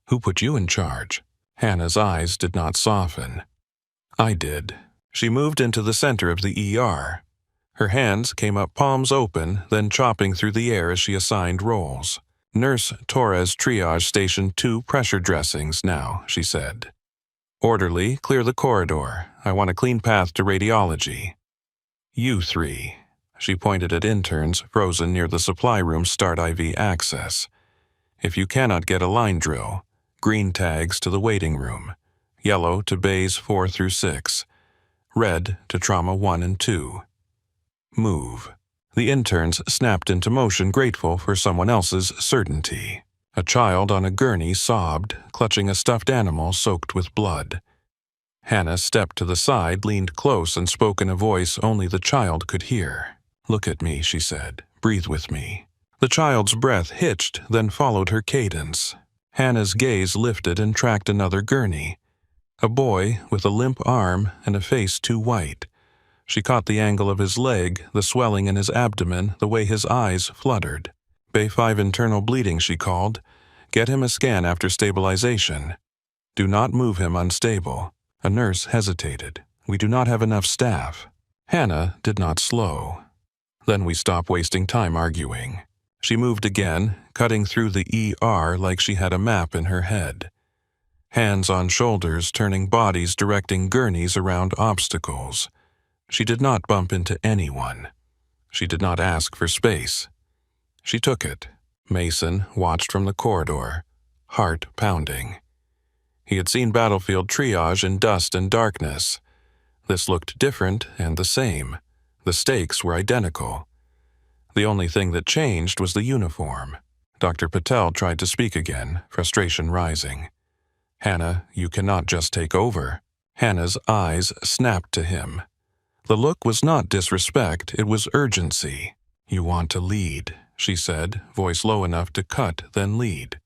"Who put you in charge?" Hannah's eyes did not soften. "I did." She moved into the center of the ER. Her hands came up, palms open, then chopping through the air as she assigned roles. "Nurse Torres, triage station 2, pressure dressings now," she said. "Orderly, clear the corridor. I want a clean path to radiology. You three." She pointed at interns frozen near the supply room, start IV access. "If you cannot get a line drill, green tags to the waiting room, yellow to bays 4 through 6, red to trauma 1 and 2. Move." The interns snapped into motion, grateful for someone else's certainty. A child on a gurney sobbed, clutching a stuffed animal soaked with blood. Hannah stepped to the side, leaned close, and spoke in a voice only the child could hear. "Look at me," she said. "Breathe with me." The child's breath hitched, then followed her cadence. Hannah's gaze lifted and tracked another gurney. A boy with a limp arm and a face too white. She caught the angle of his leg, the swelling in his abdomen, the way his eyes fluttered. "Bay 5 internal bleeding," she called. "Get him a scan after stabilization. Do not move him unstable." A nurse hesitated. "We do not have enough staff." Hannah did not slow. "Then we stop wasting time arguing." She moved again, cutting through the ER like she had a map in her head. Hands on shoulders, turning bodies, directing gurneys around obstacles. She did not bump into anyone. She did not ask for space. She took it. Mason watched from the corridor, heart pounding. He had seen battlefield triage in dust and darkness. This looked different and the same. The stakes were identical. The only thing that changed was the uniform. Dr. Patel tried to speak again, frustration rising. "Hannah, you cannot just take over." Hannah's eyes snapped to him. The look was not disrespect, it was urgency. "You want to lead," she said, voice low enough to cut, then lead.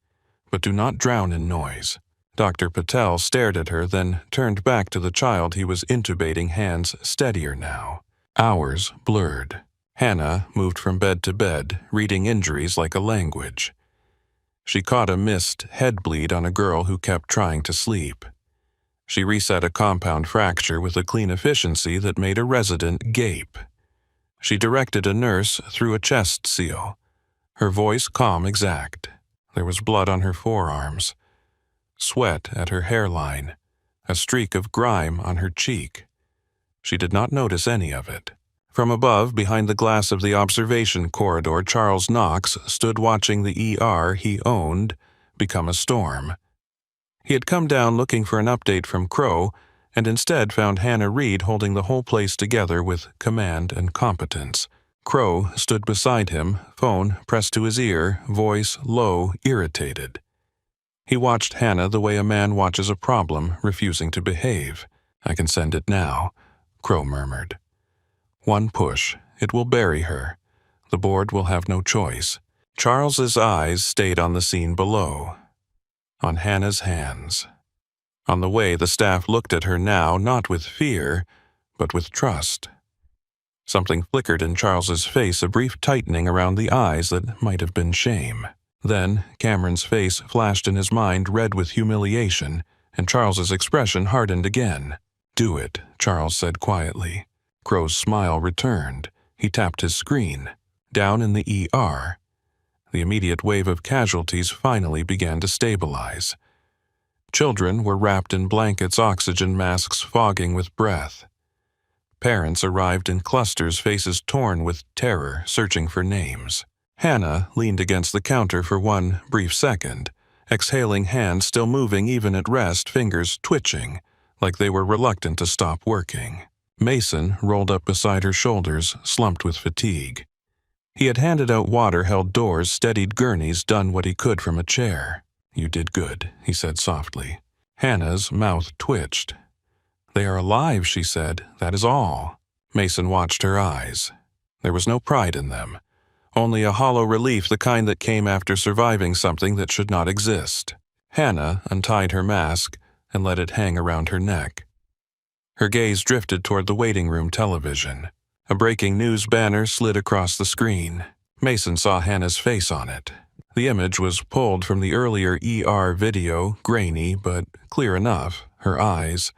"But do not drown in noise. Dr. Patel stared at her, then turned back to the child he was intubating, hands steadier now. Hours blurred. Hannah moved from bed to bed, reading injuries like a language. She caught a missed head bleed on a girl who kept trying to sleep. She reset a compound fracture with a clean efficiency that made a resident gape. She directed a nurse through a chest seal, her voice calm exact. There was blood on her forearms, sweat at her hairline, a streak of grime on her cheek. She did not notice any of it. From above, behind the glass of the observation corridor, Charles Knox stood watching the ER he owned become a storm. He had come down looking for an update from Crow, and instead found Hannah Reed holding the whole place together with command and competence. Crow stood beside him, phone pressed to his ear, voice low, irritated. He watched Hannah the way a man watches a problem, refusing to behave. "I can send it now," Crow murmured. "One push. It will bury her. The board will have no choice." Charles's eyes stayed on the scene below, on Hannah's hands. On the way, the staff looked at her now, not with fear, but with trust. Something flickered in Charles's face, a brief tightening around the eyes that might have been shame. Then Cameron's face flashed in his mind, red with humiliation, and Charles's expression hardened again. "Do it," Charles said quietly. Crow's smile returned. He tapped his screen. Down in the ER, the immediate wave of casualties finally began to stabilize. Children were wrapped in blankets, oxygen masks fogging with breath. Parents arrived in clusters, faces torn with terror, searching for names. Hannah leaned against the counter for one brief second, exhaling hands still moving even at rest, fingers twitching, like they were reluctant to stop working. Mason rolled up beside her shoulders, slumped with fatigue. He had handed out water, held doors, steadied gurneys, done what he could from a chair. "You did good," he said softly. Hannah's mouth twitched. "They are alive," she said. "That is all." Mason watched her eyes. There was no pride in them, only a hollow relief, the kind that came after surviving something that should not exist. Hannah untied her mask and let it hang around her neck. Her gaze drifted toward the waiting room television. A breaking news banner slid across the screen. Mason saw Hannah's face on it. The image was pulled from the earlier ER video, grainy but clear enough. Her eyes,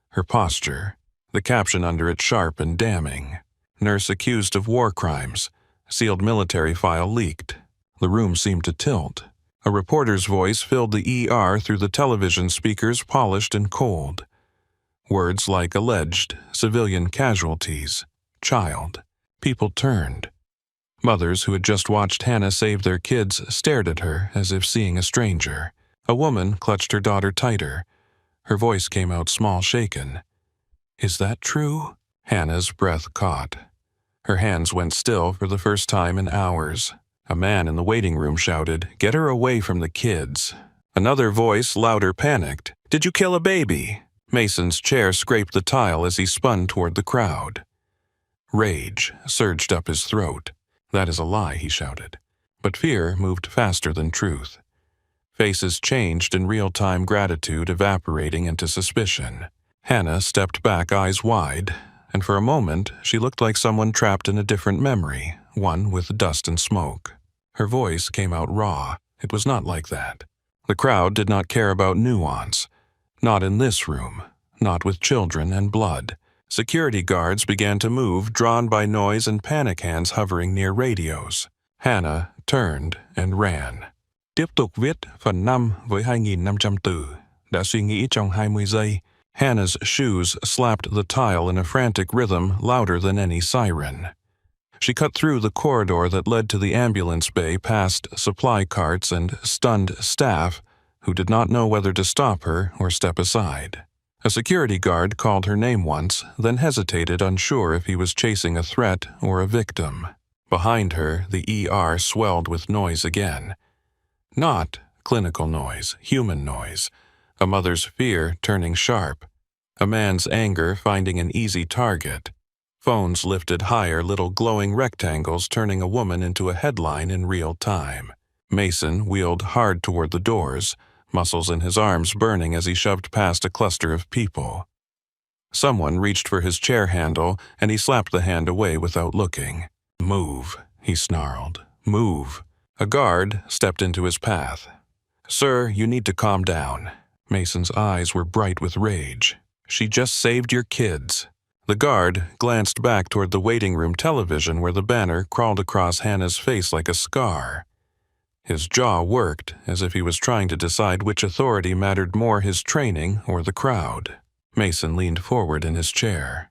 her posture, the caption under it sharp and damning. "Nurse accused of war crimes. Sealed military file leaked." The room seemed to tilt. A reporter's voice filled the ER through the television speakers, polished and cold. Words like alleged, civilian casualties, child. People turned. Mothers who had just watched Hannah save their kids stared at her as if seeing a stranger. A woman clutched her daughter tighter. Her voice came out small, shaken. "Is that true?" Hannah's breath caught. Her hands went still for the first time in hours. A man in the waiting room shouted, "Get her away from the kids." Another voice, louder, panicked, "Did you kill a baby?" Mason's chair scraped the tile as he spun toward the crowd. Rage surged up his throat. "That is a lie," he shouted. But fear moved faster than truth. Faces changed in real-time, gratitude evaporating into suspicion. Hannah stepped back, eyes wide, and for a moment she looked like someone trapped in a different memory, one with dust and smoke. Her voice came out raw. It was not like that. The crowd did not care about nuance. Not in this room. Not with children and blood. Security guards began to move, drawn by noise, and panic hands hovering near radios. Hannah turned and ran. Tiếp tục viết phần 5 với 2.500 từ. Đã suy nghĩ trong 20 giây. Hannah's shoes slapped the tile in a frantic rhythm louder than any siren. She cut through the corridor that led to the ambulance bay, past supply carts and stunned staff who did not know whether to stop her or step aside. A security guard called her name once, then hesitated, unsure if he was chasing a threat or a victim. Behind her, the ER swelled with noise again. Not clinical noise, human noise. A mother's fear turning sharp. A man's anger finding an easy target. Phones lifted higher, little glowing rectangles turning a woman into a headline in real time. Mason wheeled hard toward the doors, muscles in his arms burning as he shoved past a cluster of people. Someone reached for his chair handle, and he slapped the hand away without looking. "Move," he snarled. "Move." A guard stepped into his path. "Sir, you need to calm down." Mason's eyes were bright with rage. "She just saved your kids." The guard glanced back toward the waiting room television where the banner crawled across Hannah's face like a scar. His jaw worked as if he was trying to decide which authority mattered more, his training or the crowd. Mason leaned forward in his chair.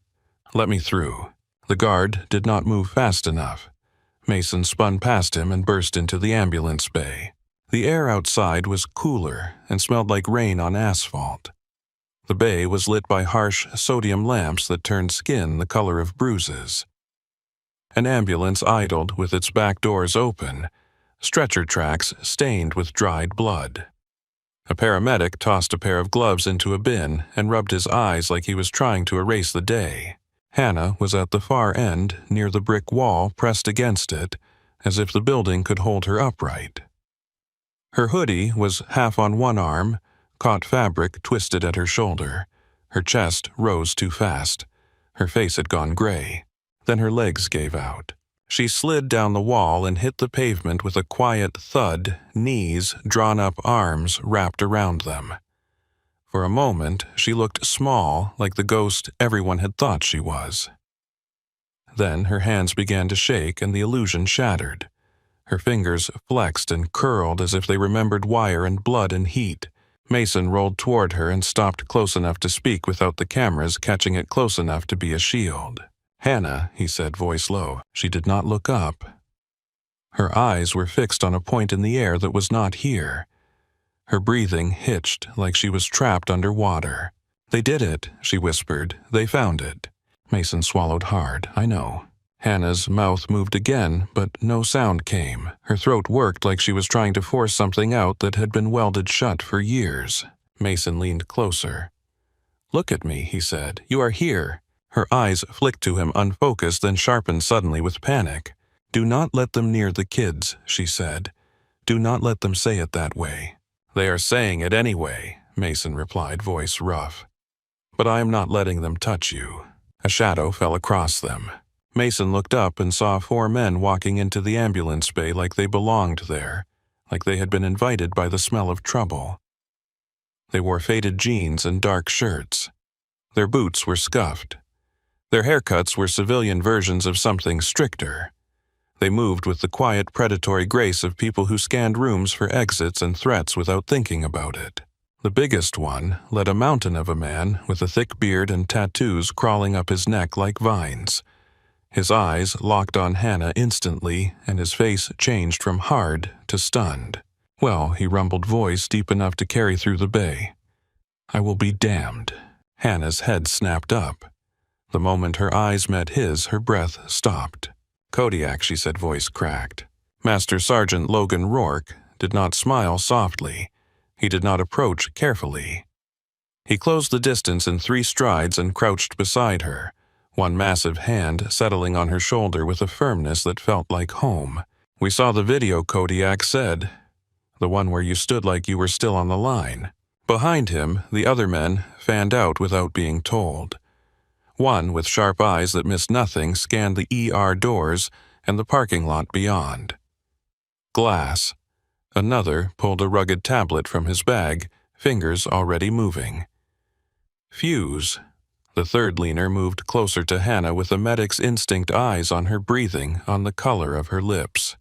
"Let me through." The guard did not move fast enough. Mason spun past him and burst into the ambulance bay. The air outside was cooler and smelled like rain on asphalt. The bay was lit by harsh sodium lamps that turned skin the color of bruises. An ambulance idled with its back doors open, stretcher tracks stained with dried blood. A paramedic tossed a pair of gloves into a bin and rubbed his eyes like he was trying to erase the day. Hannah was at the far end, near the brick wall pressed against it, as if the building could hold her upright. Her hoodie was half on one arm, caught fabric twisted at her shoulder. Her chest rose too fast. Her face had gone gray. Then her legs gave out. She slid down the wall and hit the pavement with a quiet thud, knees, drawn-up arms wrapped around them. For a moment, she looked small, like the ghost everyone had thought she was. Then her hands began to shake and the illusion shattered. Her fingers flexed and curled as if they remembered wire and blood and heat. Mason rolled toward her and stopped close enough to speak without the cameras catching it close enough to be a shield. "Hannah," he said, voice low. She did not look up. Her eyes were fixed on a point in the air that was not here. Her breathing hitched like she was trapped under water. "They did it," she whispered. "They found it." Mason swallowed hard. "I know." Hannah's mouth moved again, but no sound came. Her throat worked like she was trying to force something out that had been welded shut for years. Mason leaned closer. "Look at me," he said. "You are here." Her eyes flicked to him unfocused, then sharpened suddenly with panic. "Do not let them near the kids," she said. "Do not let them say it that way." "They are saying it anyway," Mason replied, voice rough. "But I am not letting them touch you." A shadow fell across them. Mason looked up and saw 4 men walking into the ambulance bay like they belonged there, like they had been invited by the smell of trouble. They wore faded jeans and dark shirts. Their boots were scuffed. Their haircuts were civilian versions of something stricter. They moved with the quiet, predatory grace of people who scanned rooms for exits and threats without thinking about it. The biggest one led a mountain of a man with a thick beard and tattoos crawling up his neck like vines. His eyes locked on Hannah instantly, and his face changed from hard to stunned. "Well," he rumbled, voice deep enough to carry through the bay. "I will be damned." Hannah's head snapped up. The moment her eyes met his, her breath stopped. "Kodiak," she said, voice cracked. Master Sergeant Logan Rourke did not smile softly. He did not approach carefully. He closed the distance in 3 strides and crouched beside her, one massive hand settling on her shoulder with a firmness that felt like home. "We saw the video," Kodiak said. "The one where you stood like you were still on the line." Behind him, the other men fanned out without being told. One, with sharp eyes that missed nothing, scanned the ER doors and the parking lot beyond. Glass. Another pulled a rugged tablet from his bag, fingers already moving. Fuse. The third leaner moved closer to Hannah with a medic's instinct, eyes on her breathing, on the color of her lips.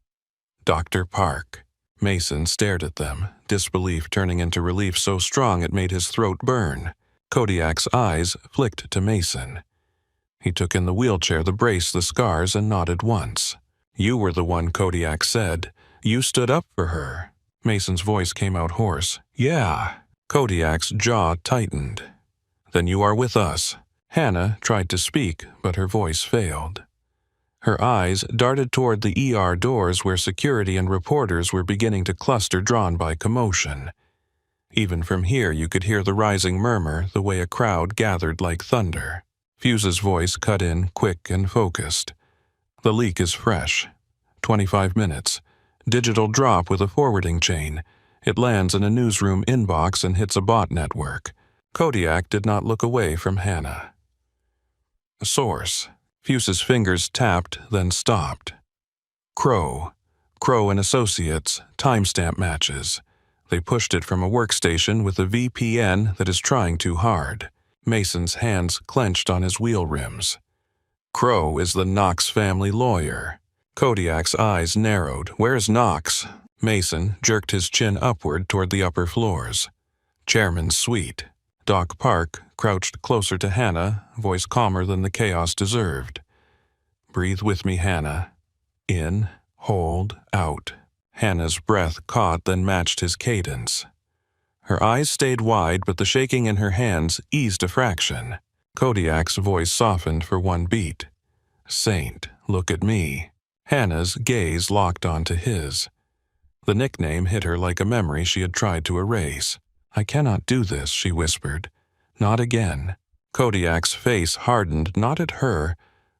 Dr. Park. Mason stared at them, disbelief turning into relief so strong it made his throat burn. Kodiak's eyes flicked to Mason. He took in the wheelchair, the brace, the scars, and nodded once. "You were the one," Kodiak said. "You stood up for her." Mason's voice came out hoarse. "Yeah." Kodiak's jaw tightened. "Then you are with us." Hannah tried to speak, but her voice failed. Her eyes darted toward the ER doors where security and reporters were beginning to cluster, drawn by commotion. Even from here you could hear the rising murmur, the way a crowd gathered like thunder. Fuse's voice cut in, quick and focused. "The leak is fresh. 25 minutes. Digital drop with a forwarding chain. It lands in a newsroom inbox and hits a bot network. Kodiak did not look away from Hannah. Source. Fuse's fingers tapped, then stopped. Crow. Crow and Associates, timestamp matches. They pushed it from a workstation with a VPN that is trying too hard. Mason's hands clenched on his wheel rims. Crow is the Knox family lawyer. Kodiak's eyes narrowed. Where's Knox? Mason jerked his chin upward toward the upper floors. Chairman's suite. Doc Park crouched closer to Hannah, voice calmer than the chaos deserved. Breathe with me, Hannah. In, hold, out. Hannah's breath caught, then matched his cadence. Her eyes stayed wide, but the shaking in her hands eased a fraction. Kodiak's voice softened for one beat. Saint, look at me. Hannah's gaze locked onto his. The nickname hit her like a memory she had tried to erase. I cannot do this, she whispered. Not again. Kodiak's face hardened not at her,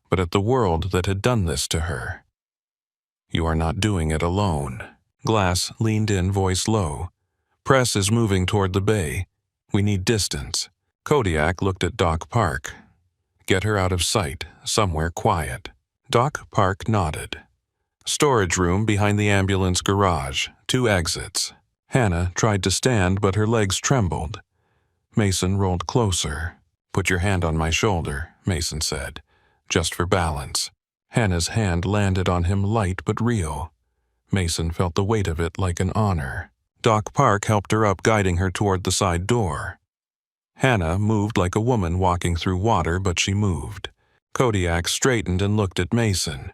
but at the world that had done this to her. You are not doing it alone. Glass leaned in, voice low. Press is moving toward the bay. We need distance. Kodiak looked at Doc Park. Get her out of sight, somewhere quiet. Doc Park nodded. Storage room behind the ambulance garage, 2 exits. Hannah tried to stand, but her legs trembled. Mason rolled closer. Put your hand on my shoulder, Mason said, just for balance. Hannah's hand landed on him light but real. Mason felt the weight of it like an honor. Doc Park helped her up, guiding her toward the side door. Hannah moved like a woman walking through water, but she moved. Kodiak straightened and looked at Mason.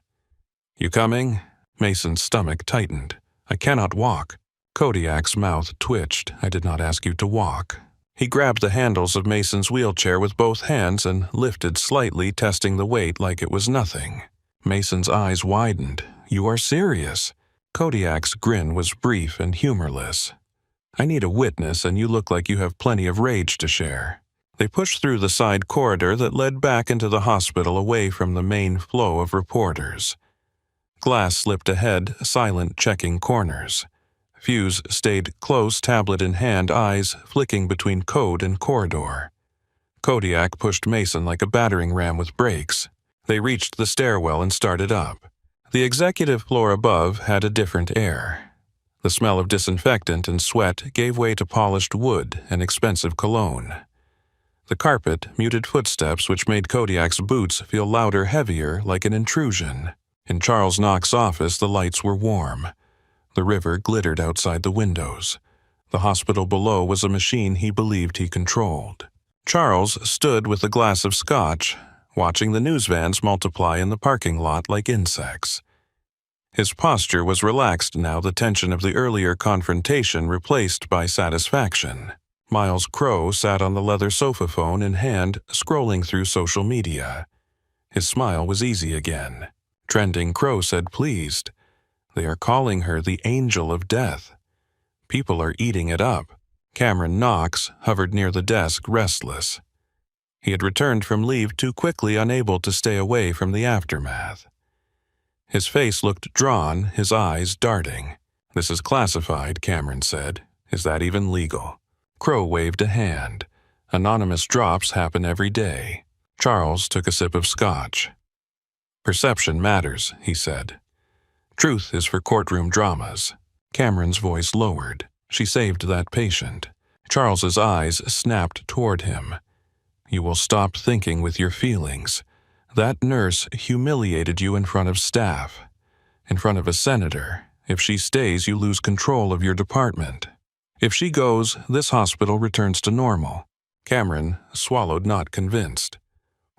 You coming? Mason's stomach tightened. I cannot walk. Kodiak's mouth twitched. I did not ask you to walk. He grabbed the handles of Mason's wheelchair with both hands and lifted slightly, testing the weight like it was nothing. Mason's eyes widened. You are serious? Kodiak's grin was brief and humorless. I need a witness, and you look like you have plenty of rage to share. They pushed through the side corridor that led back into the hospital away from the main flow of reporters. Glass slipped ahead, silent, checking corners. Fuse stayed close, tablet in hand, eyes flicking between code and corridor. Kodiak pushed Mason like a battering ram with brakes. They reached the stairwell and started up. The executive floor above had a different air. The smell of disinfectant and sweat gave way to polished wood and expensive cologne. The carpet muted footsteps, which made Kodiak's boots feel louder, heavier, like an intrusion. In Charles Knox's office, the lights were warm. The river glittered outside the windows. The hospital below was a machine he believed he controlled. Charles stood with a glass of scotch, watching the news vans multiply in the parking lot like insects. His posture was relaxed now, the tension of the earlier confrontation replaced by satisfaction. Miles Crow sat on the leather sofa, phone in hand, scrolling through social media. His smile was easy again. Trending, Crow said, pleased. They are calling her the Angel of Death. People are eating it up. Cameron Knox hovered near the desk, restless. He had returned from leave too quickly, unable to stay away from the aftermath. His face looked drawn, his eyes darting. This is classified, Cameron said. Is that even legal? Crow waved a hand. Anonymous drops happen every day. Charles took a sip of scotch. Perception matters, he said. Truth is for courtroom dramas. Cameron's voice lowered. She saved that patient. Charles's eyes snapped toward him. You will stop thinking with your feelings. That nurse humiliated you in front of staff. In front of a senator. If she stays, you lose control of your department. If she goes, this hospital returns to normal. Cameron swallowed, not convinced.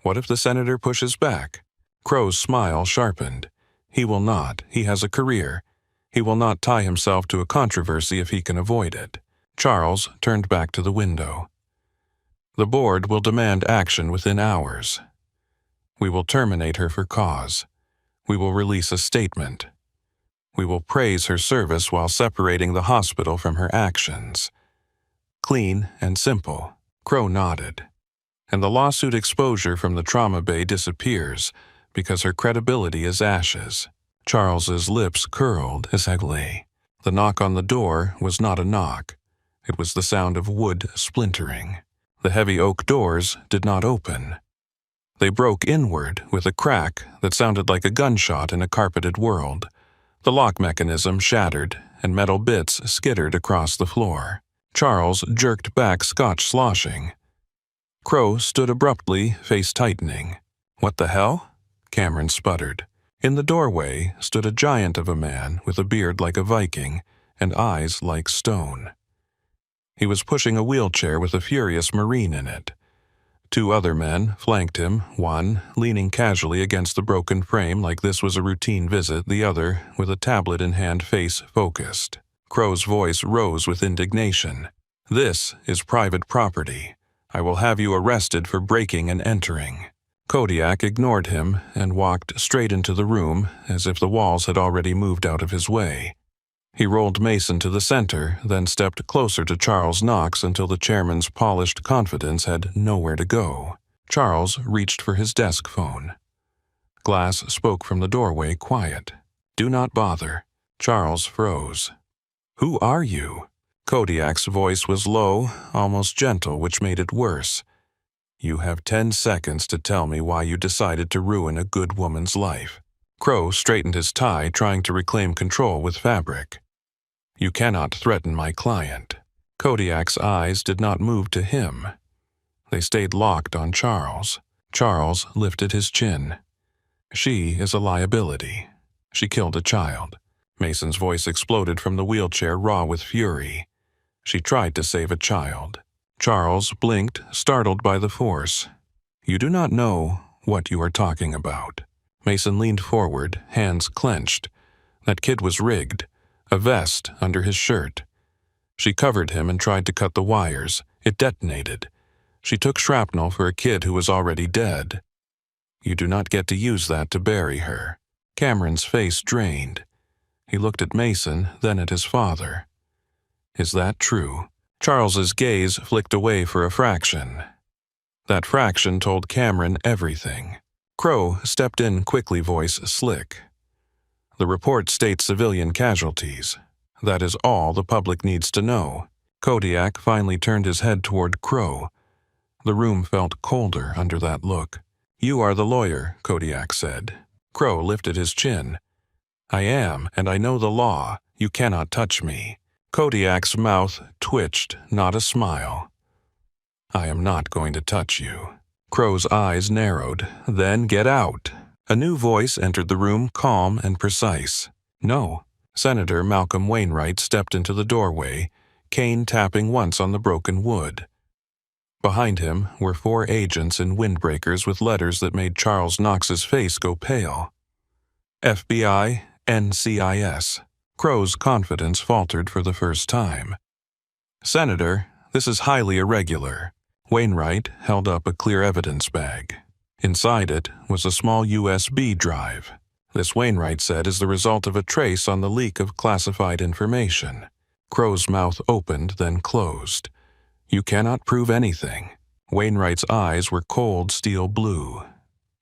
What if the senator pushes back? Crow's smile sharpened. He will not. He has a career. He will not tie himself to a controversy if he can avoid it. Charles turned back to the window. The board will demand action within hours. We will terminate her for cause. We will release a statement. We will praise her service while separating the hospital from her actions. Clean and simple. Crow nodded. And the lawsuit exposure from the trauma bay disappears because her credibility is ashes. Charles's lips curled as heavily. The knock on the door was not a knock. It was the sound of wood splintering. The heavy oak doors did not open. They broke inward with a crack that sounded like a gunshot in a carpeted world. The lock mechanism shattered, and metal bits skittered across the floor. Charles jerked back Scotch sloshing. Crow stood abruptly, face tightening. "What the hell?" Cameron sputtered. In the doorway stood a giant of a man with a beard like a Viking and eyes like stone. He was pushing a wheelchair with a furious Marine in it. Two other men flanked him, one leaning casually against the broken frame like this was a routine visit, the other with a tablet in hand, face focused. Crow's voice rose with indignation. "This is private property. I will have you arrested for breaking and entering." Kodiak ignored him and walked straight into the room as if the walls had already moved out of his way. He rolled Mason to the center, then stepped closer to Charles Knox until the chairman's polished confidence had nowhere to go. Charles reached for his desk phone. Glass spoke from the doorway, quiet. "Do not bother." Charles froze. "Who are you?" Kodiak's voice was low, almost gentle, which made it worse. "You have 10 seconds to tell me why you decided to ruin a good woman's life." Crow straightened his tie, trying to reclaim control with fabric. "You cannot threaten my client." Kodiak's eyes did not move to him. They stayed locked on Charles. Charles lifted his chin. "She is a liability. She killed a child." Mason's voice exploded from the wheelchair, raw with fury. "She tried to save a child." Charles blinked, startled by the force. "You do not know what you are talking about." Mason leaned forward, hands clenched. That kid was rigged. A vest under his shirt. She covered him and tried to cut the wires. It detonated. She took shrapnel for a kid who was already dead. You do not get to use that to bury her. Cameron's face drained. He looked at Mason, then at his father. "Is that true?" Charles's gaze flicked away for a fraction. That fraction told Cameron everything. Crow stepped in quickly, voice slick. "The report states civilian casualties. That is all the public needs to know." Kodiak finally turned his head toward Crow. The room felt colder under that look. "You are the lawyer," Kodiak said. Crow lifted his chin. "I am, and I know the law. You cannot touch me." Kodiak's mouth twitched, not a smile. "I am not going to touch you." Crow's eyes narrowed. "Then get out." A new voice entered the room, calm and precise. "No." Senator Malcolm Wainwright stepped into the doorway, cane tapping once on the broken wood. Behind him were 4 agents in windbreakers with letters that made Charles Knox's face go pale. FBI, NCIS. Crow's confidence faltered for the first time. "Senator, this is highly irregular." Wainwright held up a clear evidence bag. Inside it was a small USB drive. This, Wainwright said, is the result of a trace on the leak of classified information. Crow's mouth opened, then closed. "You cannot prove anything." Wainwright's eyes were cold steel blue.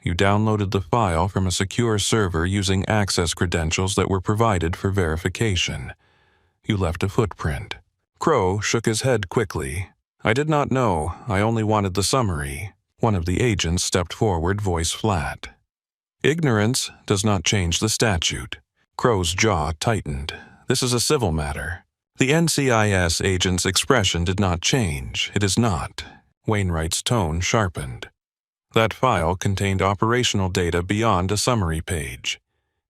"You downloaded the file from a secure server using access credentials that were provided for verification. You left a footprint." Crow shook his head quickly. "I did not know. I only wanted the summary." One of the agents stepped forward, voice flat. "Ignorance does not change the statute." Crow's jaw tightened. "This is a civil matter." The NCIS agent's expression did not change. "It is not." Wainwright's tone sharpened. That file contained operational data beyond a summary page.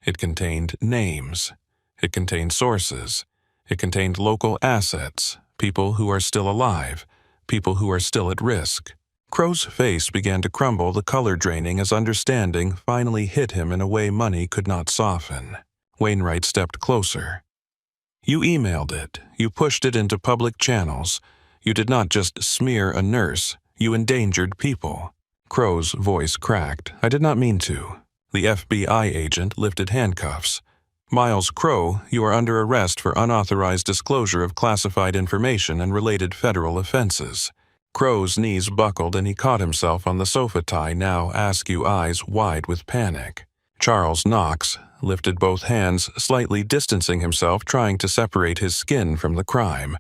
It contained names. It contained sources. It contained local assets, people who are still alive, people who are still at risk. Crow's face began to crumble, the color draining as understanding finally hit him in a way money could not soften. Wainwright stepped closer. "You emailed it. You pushed it into public channels. You did not just smear a nurse. You endangered people." Crow's voice cracked. "I did not mean to." The FBI agent lifted handcuffs. "Miles Crow, you are under arrest for unauthorized disclosure of classified information and related federal offenses." Crow's knees buckled and he caught himself on the sofa tie, now askew, eyes wide with panic. Charles Knox lifted both hands, slightly distancing himself, trying to separate his skin from the crime.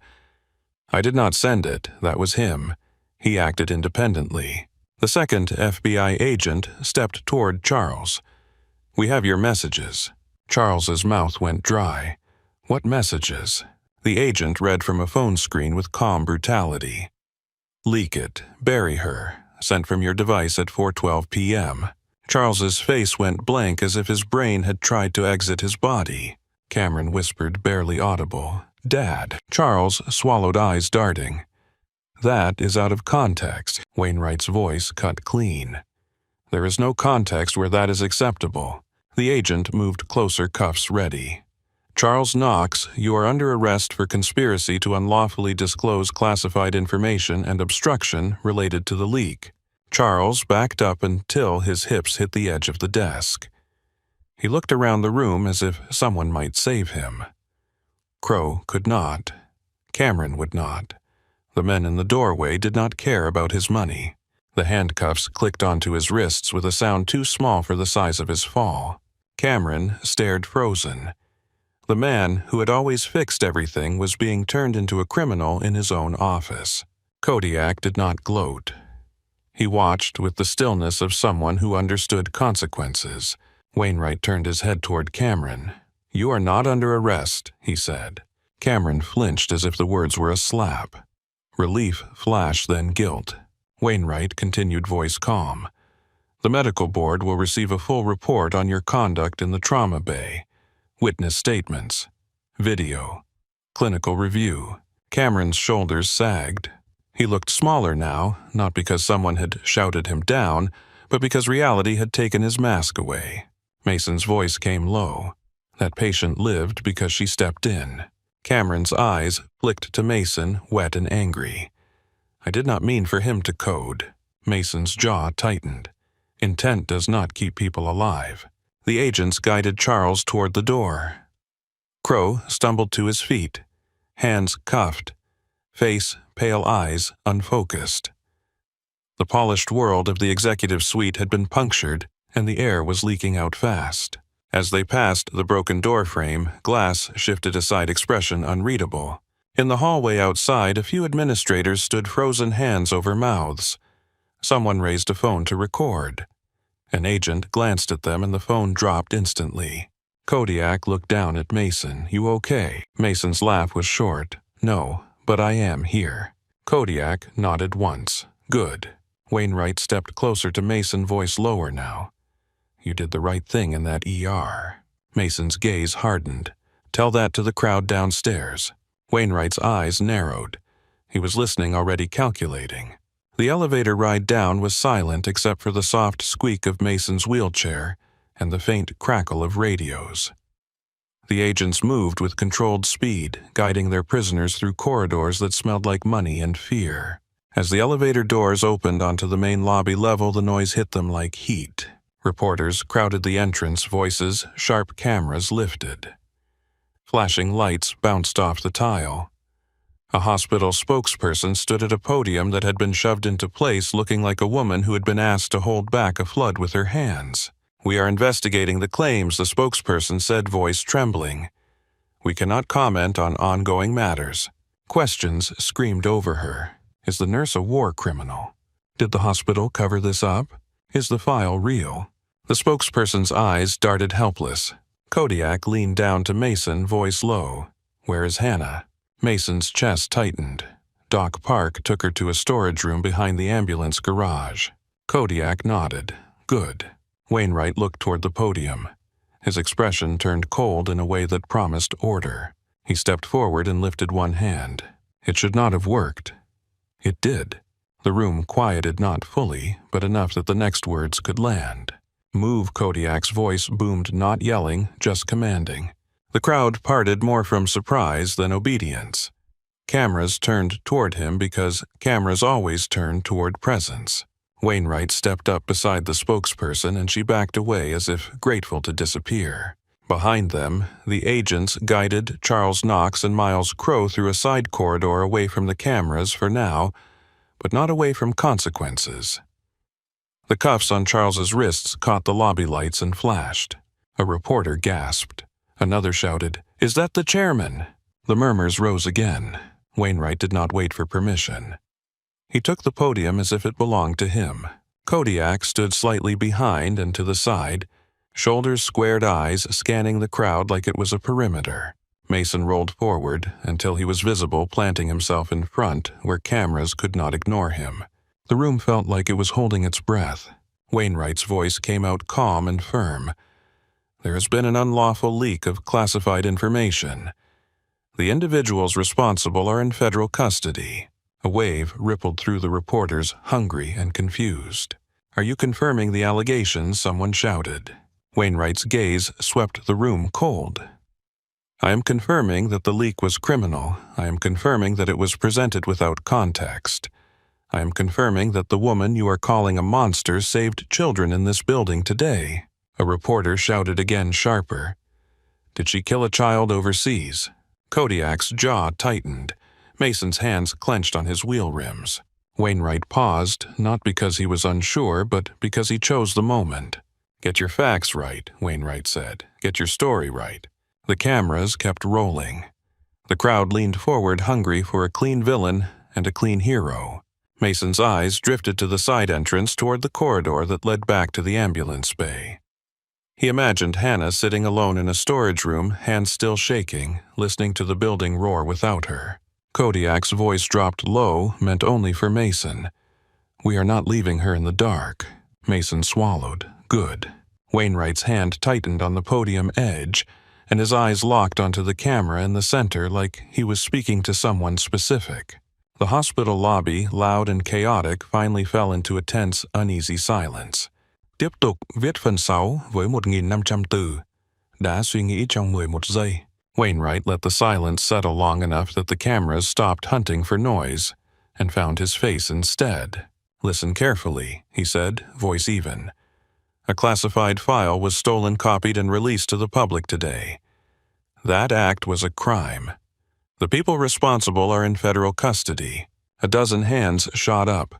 I did not send it. That was him. He acted independently. The second FBI agent stepped toward Charles. We have your messages. Charles's mouth went dry. What messages? The agent read from a phone screen with calm brutality. Leak it. Bury her. Sent from your device at 4:12 p.m. Charles's face went blank as if his brain had tried to exit his body. Cameron whispered, barely audible, "Dad." Charles swallowed, eyes darting. That is out of context. Wainwright's voice cut clean. There is no context where that is acceptable. The agent moved closer, cuffs ready. Charles Knox, you are under arrest for conspiracy to unlawfully disclose classified information and obstruction related to the leak. Charles backed up until his hips hit the edge of the desk. He looked around the room as if someone might save him. Crow could not. Cameron would not. The men in the doorway did not care about his money. The handcuffs clicked onto his wrists with a sound too small for the size of his fall. Cameron stared frozen. The man who had always fixed everything was being turned into a criminal in his own office. Kodiak did not gloat. He watched with the stillness of someone who understood consequences. Wainwright turned his head toward Cameron. You are not under arrest, he said. Cameron flinched as if the words were a slap. Relief flashed, then guilt. Wainwright continued, voice calm. The medical board will receive a full report on your conduct in the trauma bay. Witness statements. Video. Clinical review. Cameron's shoulders sagged. He looked smaller now, not because someone had shouted him down, but because reality had taken his mask away. Mason's voice came low. That patient lived because she stepped in. Cameron's eyes flicked to Mason, wet and angry. I did not mean for him to code. Mason's jaw tightened. Intent does not keep people alive. The agents guided Charles toward the door. Crow stumbled to his feet, hands cuffed, face, pale eyes unfocused. The polished world of the executive suite had been punctured, and the air was leaking out fast. As they passed the broken door frame, glass shifted a side expression unreadable. In the hallway outside, a few administrators stood, frozen hands over mouths. Someone raised a phone to record. An agent glanced at them and the phone dropped instantly. Kodiak looked down at Mason. You okay? Mason's laugh was short. No, but I am here. Kodiak nodded once. Good. Wainwright stepped closer to Mason, voice lower now. You did the right thing in that ER. Mason's gaze hardened. Tell that to the crowd downstairs. Wainwright's eyes narrowed. He was listening, already calculating. The elevator ride down was silent except for the soft squeak of Mason's wheelchair and the faint crackle of radios. The agents moved with controlled speed, guiding their prisoners through corridors that smelled like money and fear. As the elevator doors opened onto the main lobby level, the noise hit them like heat. Reporters crowded the entrance, voices, sharp cameras lifted. Flashing lights bounced off the tile. A hospital spokesperson stood at a podium that had been shoved into place, looking like a woman who had been asked to hold back a flood with her hands. We are investigating the claims, the spokesperson said, voice trembling. We cannot comment on ongoing matters. Questions screamed over her. Is the nurse a war criminal? Did the hospital cover this up? Is the file real? The spokesperson's eyes darted helpless. Kodiak leaned down to Mason, voice low. Where is Hannah? Mason's chest tightened. Doc Park took her to a storage room behind the ambulance garage. Kodiak nodded. Good. Wainwright looked toward the podium. His expression turned cold in a way that promised order. He stepped forward and lifted one hand. It should not have worked. It did. The room quieted, not fully, but enough that the next words could land. Move, Kodiak's voice boomed, not yelling, just commanding. The crowd parted more from surprise than obedience. Cameras turned toward him because cameras always turn toward presence. Wainwright stepped up beside the spokesperson and she backed away as if grateful to disappear. Behind them, the agents guided Charles Knox and Miles Crow through a side corridor away from the cameras for now, but not away from consequences. The cuffs on Charles's wrists caught the lobby lights and flashed. A reporter gasped. Another shouted, "Is that the chairman?" The murmurs rose again. Wainwright did not wait for permission. He took the podium as if it belonged to him. Kodiak stood slightly behind and to the side, shoulders squared, eyes scanning the crowd like it was a perimeter. Mason rolled forward until he was visible, planting himself in front where cameras could not ignore him. The room felt like it was holding its breath. Wainwright's voice came out calm and firm. "There has been an unlawful leak of classified information. The individuals responsible are in federal custody." A wave rippled through the reporters, hungry and confused. "Are you confirming the allegations?" someone shouted. Wainwright's gaze swept the room cold. "I am confirming that the leak was criminal. I am confirming that it was presented without context. I am confirming that the woman you are calling a monster saved children in this building today." A reporter shouted again, sharper. "Did she kill a child overseas?" Kodiak's jaw tightened. Mason's hands clenched on his wheel rims. Wainwright paused, not because he was unsure, but because he chose the moment. "Get your facts right," Wainwright said. "Get your story right." The cameras kept rolling. The crowd leaned forward, hungry for a clean villain and a clean hero. Mason's eyes drifted to the side entrance toward the corridor that led back to the ambulance bay. He imagined Hannah sitting alone in a storage room, hands still shaking, listening to the building roar without her. Kodiak's voice dropped low, meant only for Mason. "We are not leaving her in the dark." Mason swallowed. Good. Wainwright's hand tightened on the podium edge, and his eyes locked onto the camera in the center like he was speaking to someone specific. The hospital lobby, loud and chaotic, finally fell into a tense, uneasy silence. "Tiếp tục viết phần 6 với 1.500 từ. Đã suy nghĩ trong 11 giây. Wainwright let the silence settle long enough that the cameras stopped hunting for noise and found his face instead. "Listen carefully," he said, voice even. "A classified file was stolen, copied, and released to the public today. That act was a crime. The people responsible are in federal custody." A dozen hands shot up.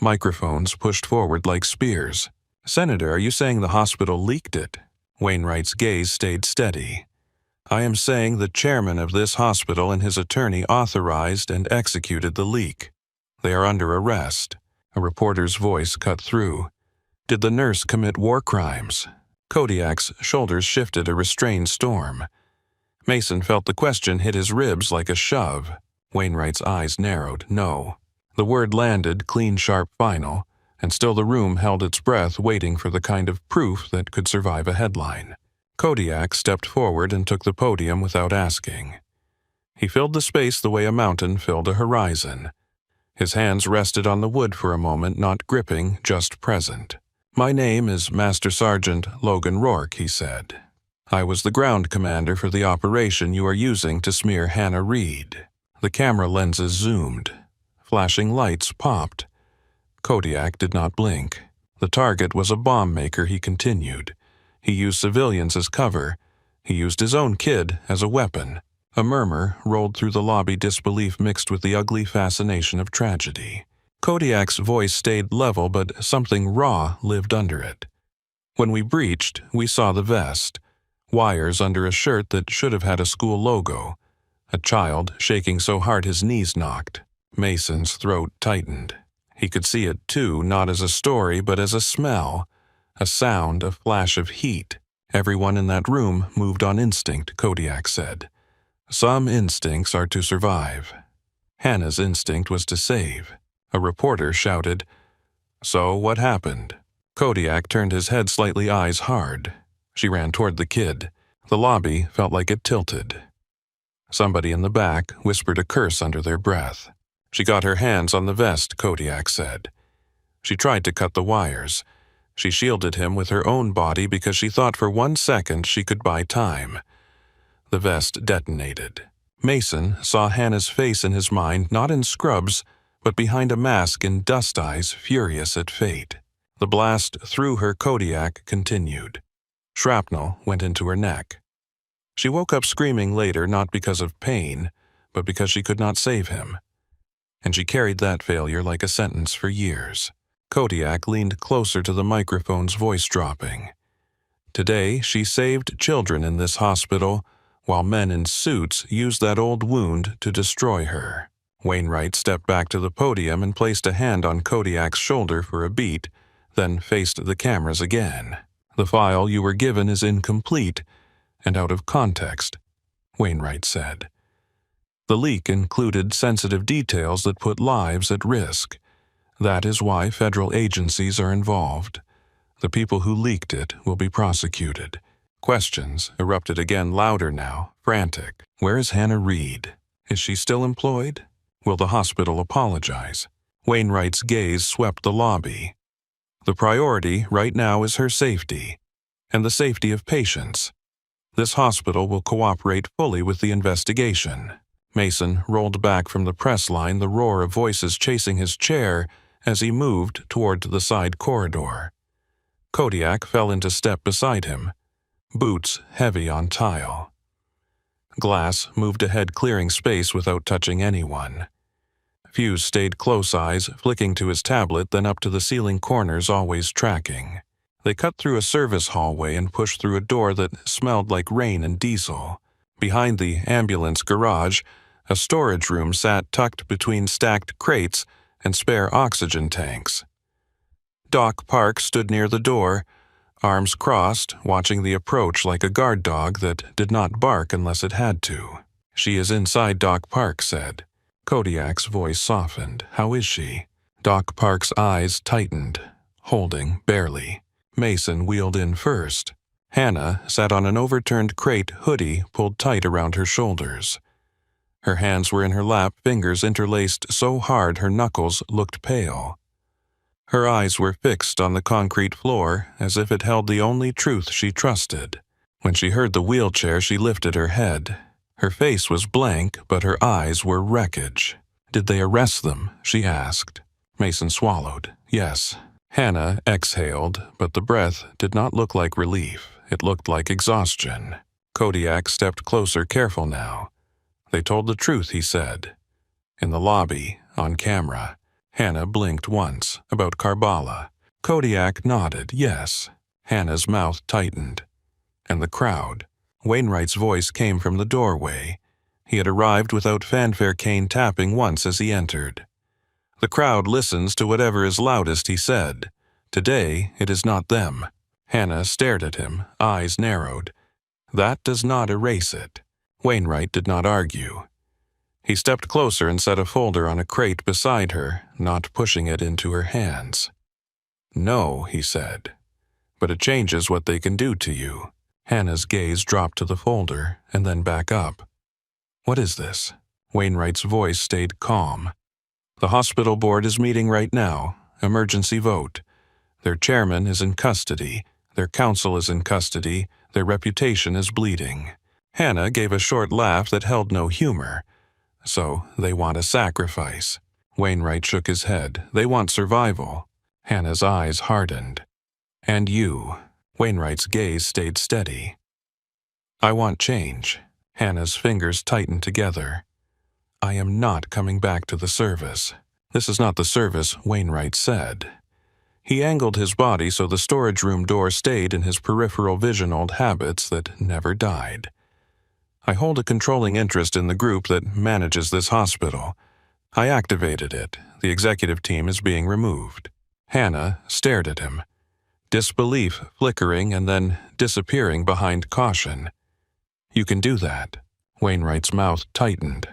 Microphones pushed forward like spears. "Senator, are you saying the hospital leaked it?" Wainwright's gaze stayed steady. "I am saying the chairman of this hospital and his attorney authorized and executed the leak. They are under arrest." A reporter's voice cut through. "Did the nurse commit war crimes?" Kodiak's shoulders shifted, a restrained storm. Mason felt the question hit his ribs like a shove. Wainwright's eyes narrowed. "No." The word landed, clean, sharp, final, and still the room held its breath, waiting for the kind of proof that could survive a headline. Kodiak stepped forward and took the podium without asking. He filled the space the way a mountain filled a horizon. His hands rested on the wood for a moment, not gripping, just present. "My name is Master Sergeant Logan Rourke," he said. "I was the ground commander for the operation you are using to smear Hannah Reed." The camera lenses zoomed. Flashing lights popped. Kodiak did not blink. "The target was a bomb maker," he continued. "He used civilians as cover. He used his own kid as a weapon." A murmur rolled through the lobby, disbelief mixed with the ugly fascination of tragedy. Kodiak's voice stayed level, but something raw lived under it. "When we breached, we saw the vest. Wires under a shirt that should have had a school logo. A child shaking so hard his knees knocked." Mason's throat tightened. He could see it too, not as a story, but as a smell. A sound, a flash of heat. "Everyone in that room moved on instinct," Kodiak said. "Some instincts are to survive. Hannah's instinct was to save." A reporter shouted, "So what happened?" Kodiak turned his head slightly, eyes hard. She ran toward the kid. The lobby felt like it tilted. Somebody in the back whispered a curse under their breath. "She got her hands on the vest," Kodiak said. "She tried to cut the wires. She shielded him with her own body because she thought for 1 second she could buy time." The vest detonated. Mason saw Hannah's face in his mind, not in scrubs, but behind a mask, in dust eyes, furious at fate. The blast through her, Kodiak continued. Shrapnel went into her neck. She woke up screaming later, not because of pain, but because she could not save him. And she carried that failure like a sentence for years. Kodiak leaned closer to the microphone's voice dropping. Today, she saved children in this hospital, while men in suits used that old wound to destroy her. Wainwright stepped back to the podium and placed a hand on Kodiak's shoulder for a beat, then faced the cameras again. "The file you were given is incomplete and out of context," Wainwright said. "The leak included sensitive details that put lives at risk. That is why federal agencies are involved. The people who leaked it will be prosecuted." Questions erupted again, louder now, frantic. Where is Hannah Reed? Is she still employed? Will the hospital apologize? Wainwright's gaze swept the lobby. The priority right now is her safety, and the safety of patients. This hospital will cooperate fully with the investigation. Mason rolled back from the press line, the roar of voices chasing his chair as he moved toward the side corridor. Kodiak fell into step beside him, boots heavy on tile. Glass moved ahead, clearing space without touching anyone. Fuse stayed close, eyes flicking to his tablet, then up to the ceiling corners, always tracking. They cut through a service hallway and pushed through a door that smelled like rain and diesel. Behind the ambulance garage, a storage room sat tucked between stacked crates and spare oxygen tanks. Doc Park stood near the door, arms crossed, watching the approach like a guard dog that did not bark unless it had to. "She is inside," Doc Park said. Kodiak's voice softened. "How is she?" Doc Park's eyes tightened, holding barely. Mason wheeled in first. Hannah sat on an overturned crate, hoodie pulled tight around her shoulders. Her hands were in her lap, fingers interlaced so hard her knuckles looked pale. Her eyes were fixed on the concrete floor, as if it held the only truth she trusted. When she heard the wheelchair, she lifted her head. Her face was blank, but her eyes were wreckage. "Did they arrest them?" she asked. Mason swallowed. "Yes." Hannah exhaled, but the breath did not look like relief. It looked like exhaustion. Kodiak stepped closer, careful now. "They told the truth," he said. In the lobby, on camera, Hannah blinked once, about Karbala. Kodiak nodded, yes. Hannah's mouth tightened. And the crowd. Wainwright's voice came from the doorway. He had arrived without fanfare, cane tapping once as he entered. "The crowd listens to whatever is loudest," he said. "Today, it is not them." Hannah stared at him, eyes narrowed. "That does not erase it." Wainwright did not argue. He stepped closer and set a folder on a crate beside her, not pushing it into her hands. "No," he said, "but it changes what they can do to you." Hannah's gaze dropped to the folder and then back up. "What is this?" Wainwright's voice stayed calm. "The hospital board is meeting right now. Emergency vote. Their chairman is in custody. Their counsel is in custody. Their reputation is bleeding." Hannah gave a short laugh that held no humor. "So they want a sacrifice." Wainwright shook his head. "They want survival." Hannah's eyes hardened. "And you?" Wainwright's gaze stayed steady. "I want change." Hannah's fingers tightened together. "I am not coming back to the service." "This is not the service," Wainwright said. He angled his body so the storage room door stayed in his peripheral vision, old habits that never died. "I hold a controlling interest in the group that manages this hospital. I activated it. The executive team is being removed." Hannah stared at him, disbelief flickering and then disappearing behind caution. "You can do that." Wainwright's mouth tightened.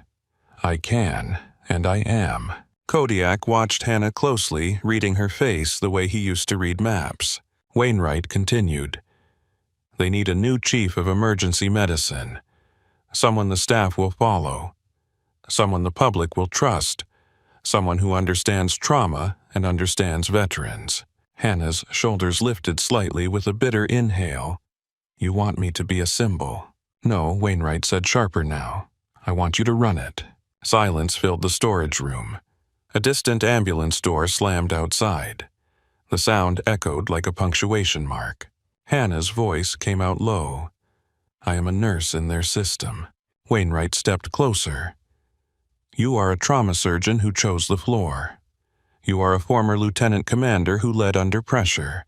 "I can, and I am." Kodiak watched Hannah closely, reading her face the way he used to read maps. Wainwright continued. "They need a new chief of emergency medicine. Someone the staff will follow. Someone the public will trust. Someone who understands trauma and understands veterans." Hannah's shoulders lifted slightly with a bitter inhale. "You want me to be a symbol?" "No," Wainwright said, sharper now. "I want you to run it." Silence filled the storage room. A distant ambulance door slammed outside. The sound echoed like a punctuation mark. Hannah's voice came out low. "I am a nurse in their system." Wainwright stepped closer. "You are a trauma surgeon who chose the floor. You are a former lieutenant commander who led under pressure.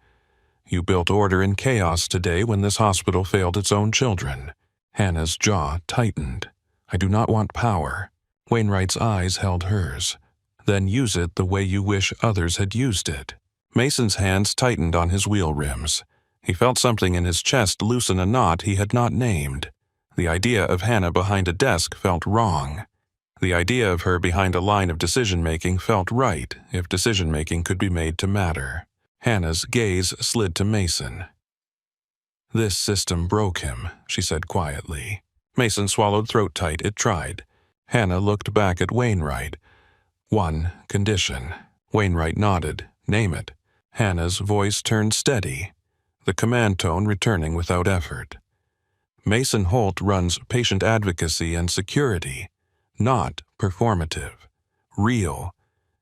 You built order in chaos today when this hospital failed its own children. Hannah's jaw tightened. I do not want power. Wainwright's eyes held hers. Then use it the way you wish others had used it. Mason's hands tightened on his wheel rims. He felt something in his chest loosen a knot he had not named. The idea of Hannah behind a desk felt wrong. The idea of her behind a line of decision-making felt right if decision-making could be made to matter. Hannah's gaze slid to Mason. This system broke him, she said quietly. Mason swallowed throat-tight. It tried. Hannah looked back at Wainwright. One condition. Wainwright nodded. Name it. Hannah's voice turned steady, the command tone returning without effort. Mason Holt runs patient advocacy and security, not performative. Real.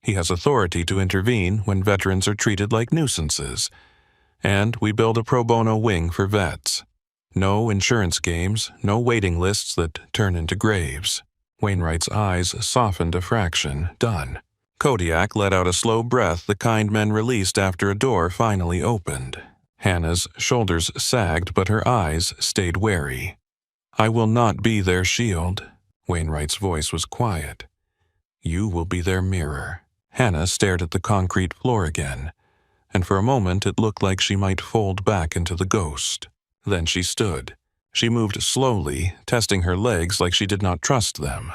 He has authority to intervene when veterans are treated like nuisances. And we build a pro bono wing for vets. No insurance games, no waiting lists that turn into graves. Wainwright's eyes softened a fraction. Done. Kodiak let out a slow breath, the kind men released after a door finally opened. Hannah's shoulders sagged, but her eyes stayed wary. I will not be their shield. Wainwright's voice was quiet. You will be their mirror. Hannah stared at the concrete floor again, and for a moment it looked like she might fold back into the ghost. Then she stood. She moved slowly, testing her legs like she did not trust them.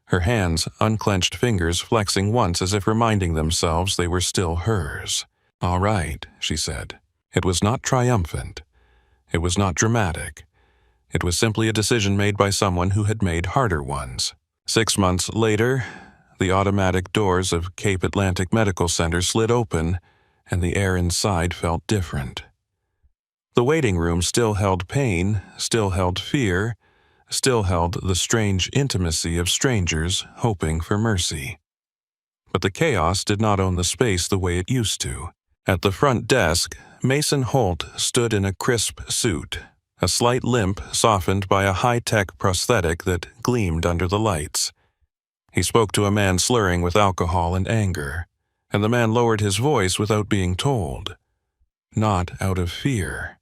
Her hands, unclenched fingers flexing once as if reminding themselves they were still hers. All right, she said. It was not triumphant. It was not dramatic. It was simply a decision made by someone who had made harder ones. 6 months later, the automatic doors of Cape Atlantic Medical Center slid open, and the air inside felt different. The waiting room still held pain, still held fear, still held the strange intimacy of strangers hoping for mercy. But the chaos did not own the space the way it used to. At the front desk, Mason Holt stood in a crisp suit, a slight limp softened by a high-tech prosthetic that gleamed under the lights. He spoke to a man slurring with alcohol and anger, and the man lowered his voice without being told. Not out of fear,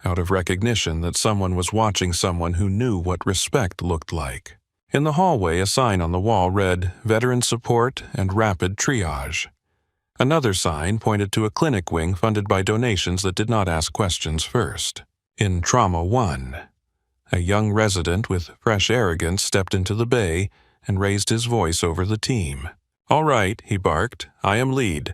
out of recognition that someone was watching someone who knew what respect looked like. In the hallway, a sign on the wall read, Veteran Support and Rapid Triage. Another sign pointed to a clinic wing funded by donations that did not ask questions first. In Trauma 1, a young resident with fresh arrogance stepped into the bay and raised his voice over the team. All right, he barked. I am lead.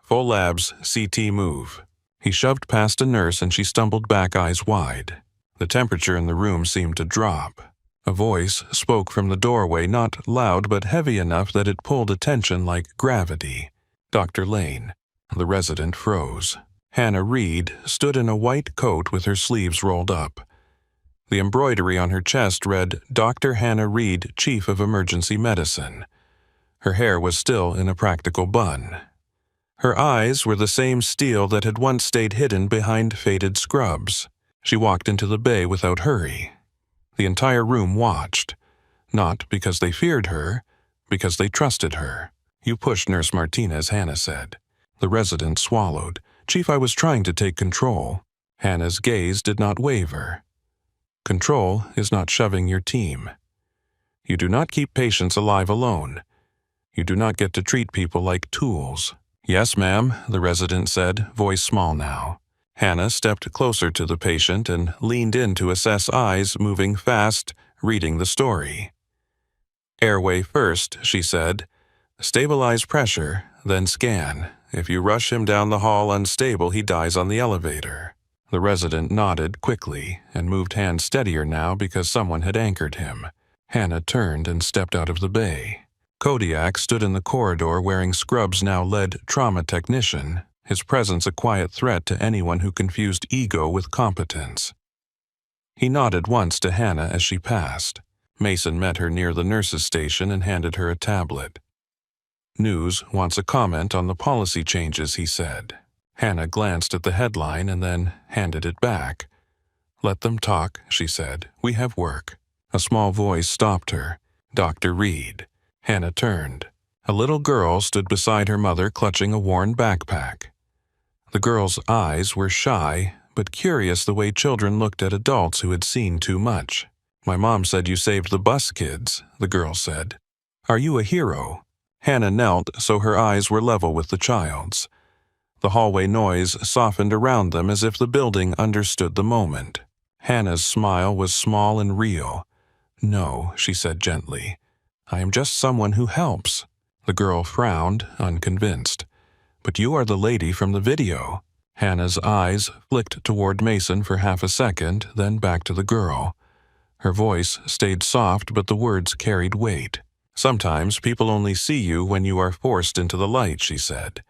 Full labs, CT move. He shoved past a nurse and she stumbled back, eyes wide. The temperature in the room seemed to drop. A voice spoke from the doorway, not loud but heavy enough that it pulled attention like gravity. Dr. Lane. The resident froze. Hannah Reed stood in a white coat with her sleeves rolled up. The embroidery on her chest read, Dr. Hannah Reed, Chief of Emergency Medicine. Her hair was still in a practical bun. Her eyes were the same steel that had once stayed hidden behind faded scrubs. She walked into the bay without hurry. The entire room watched, not because they feared her, because they trusted her. You pushed Nurse Martinez, Hannah said. The resident swallowed. Chief, I was trying to take control. Hannah's gaze did not waver. Control is not shoving your team. You do not keep patients alive alone. You do not get to treat people like tools. Yes, ma'am, the resident said, voice small now. Hannah stepped closer to the patient and leaned in to assess eyes moving fast, reading the story. Airway first, she said. Stabilize pressure, then scan. If you rush him down the hall unstable, he dies on the elevator. The resident nodded quickly and moved hands steadier now because someone had anchored him. Hannah turned and stepped out of the bay. Kodiak stood in the corridor wearing scrubs now led trauma technician, his presence a quiet threat to anyone who confused ego with competence. He nodded once to Hannah as she passed. Mason met her near the nurse's station and handed her a tablet. News wants a comment on the policy changes, he said. Hannah glanced at the headline and then handed it back. Let them talk, she said. We have work. A small voice stopped her. Dr. Reed. Hannah turned. A little girl stood beside her mother clutching a worn backpack. The girl's eyes were shy, but curious the way children looked at adults who had seen too much. "My mom said you saved the bus kids," the girl said. "Are you a hero?" Hannah knelt so her eyes were level with the child's. The hallway noise softened around them as if the building understood the moment. Hannah's smile was small and real. "No," she said gently. "I am just someone who helps." The girl frowned, unconvinced. "But you are the lady from the video." Hannah's eyes flicked toward Mason for half a second, then back to the girl. Her voice stayed soft, but the words carried weight. "Sometimes people only see you when you are forced into the light," she said.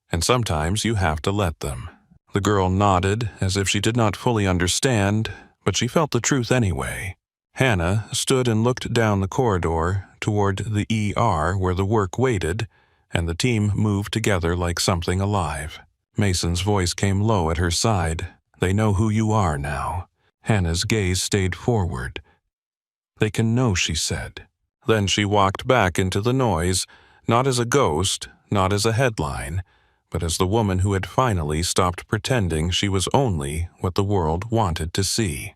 "And sometimes you have to let them." The girl nodded, as if she did not fully understand, but she felt the truth anyway. Hannah stood and looked down the corridor toward the ER where the work waited, and the team moved together like something alive. Mason's voice came low at her side. "They know who you are now." Hannah's gaze stayed forward. "They can know," she said. Then she walked back into the noise, not as a ghost, not as a headline, but as the woman who had finally stopped pretending she was only what the world wanted to see.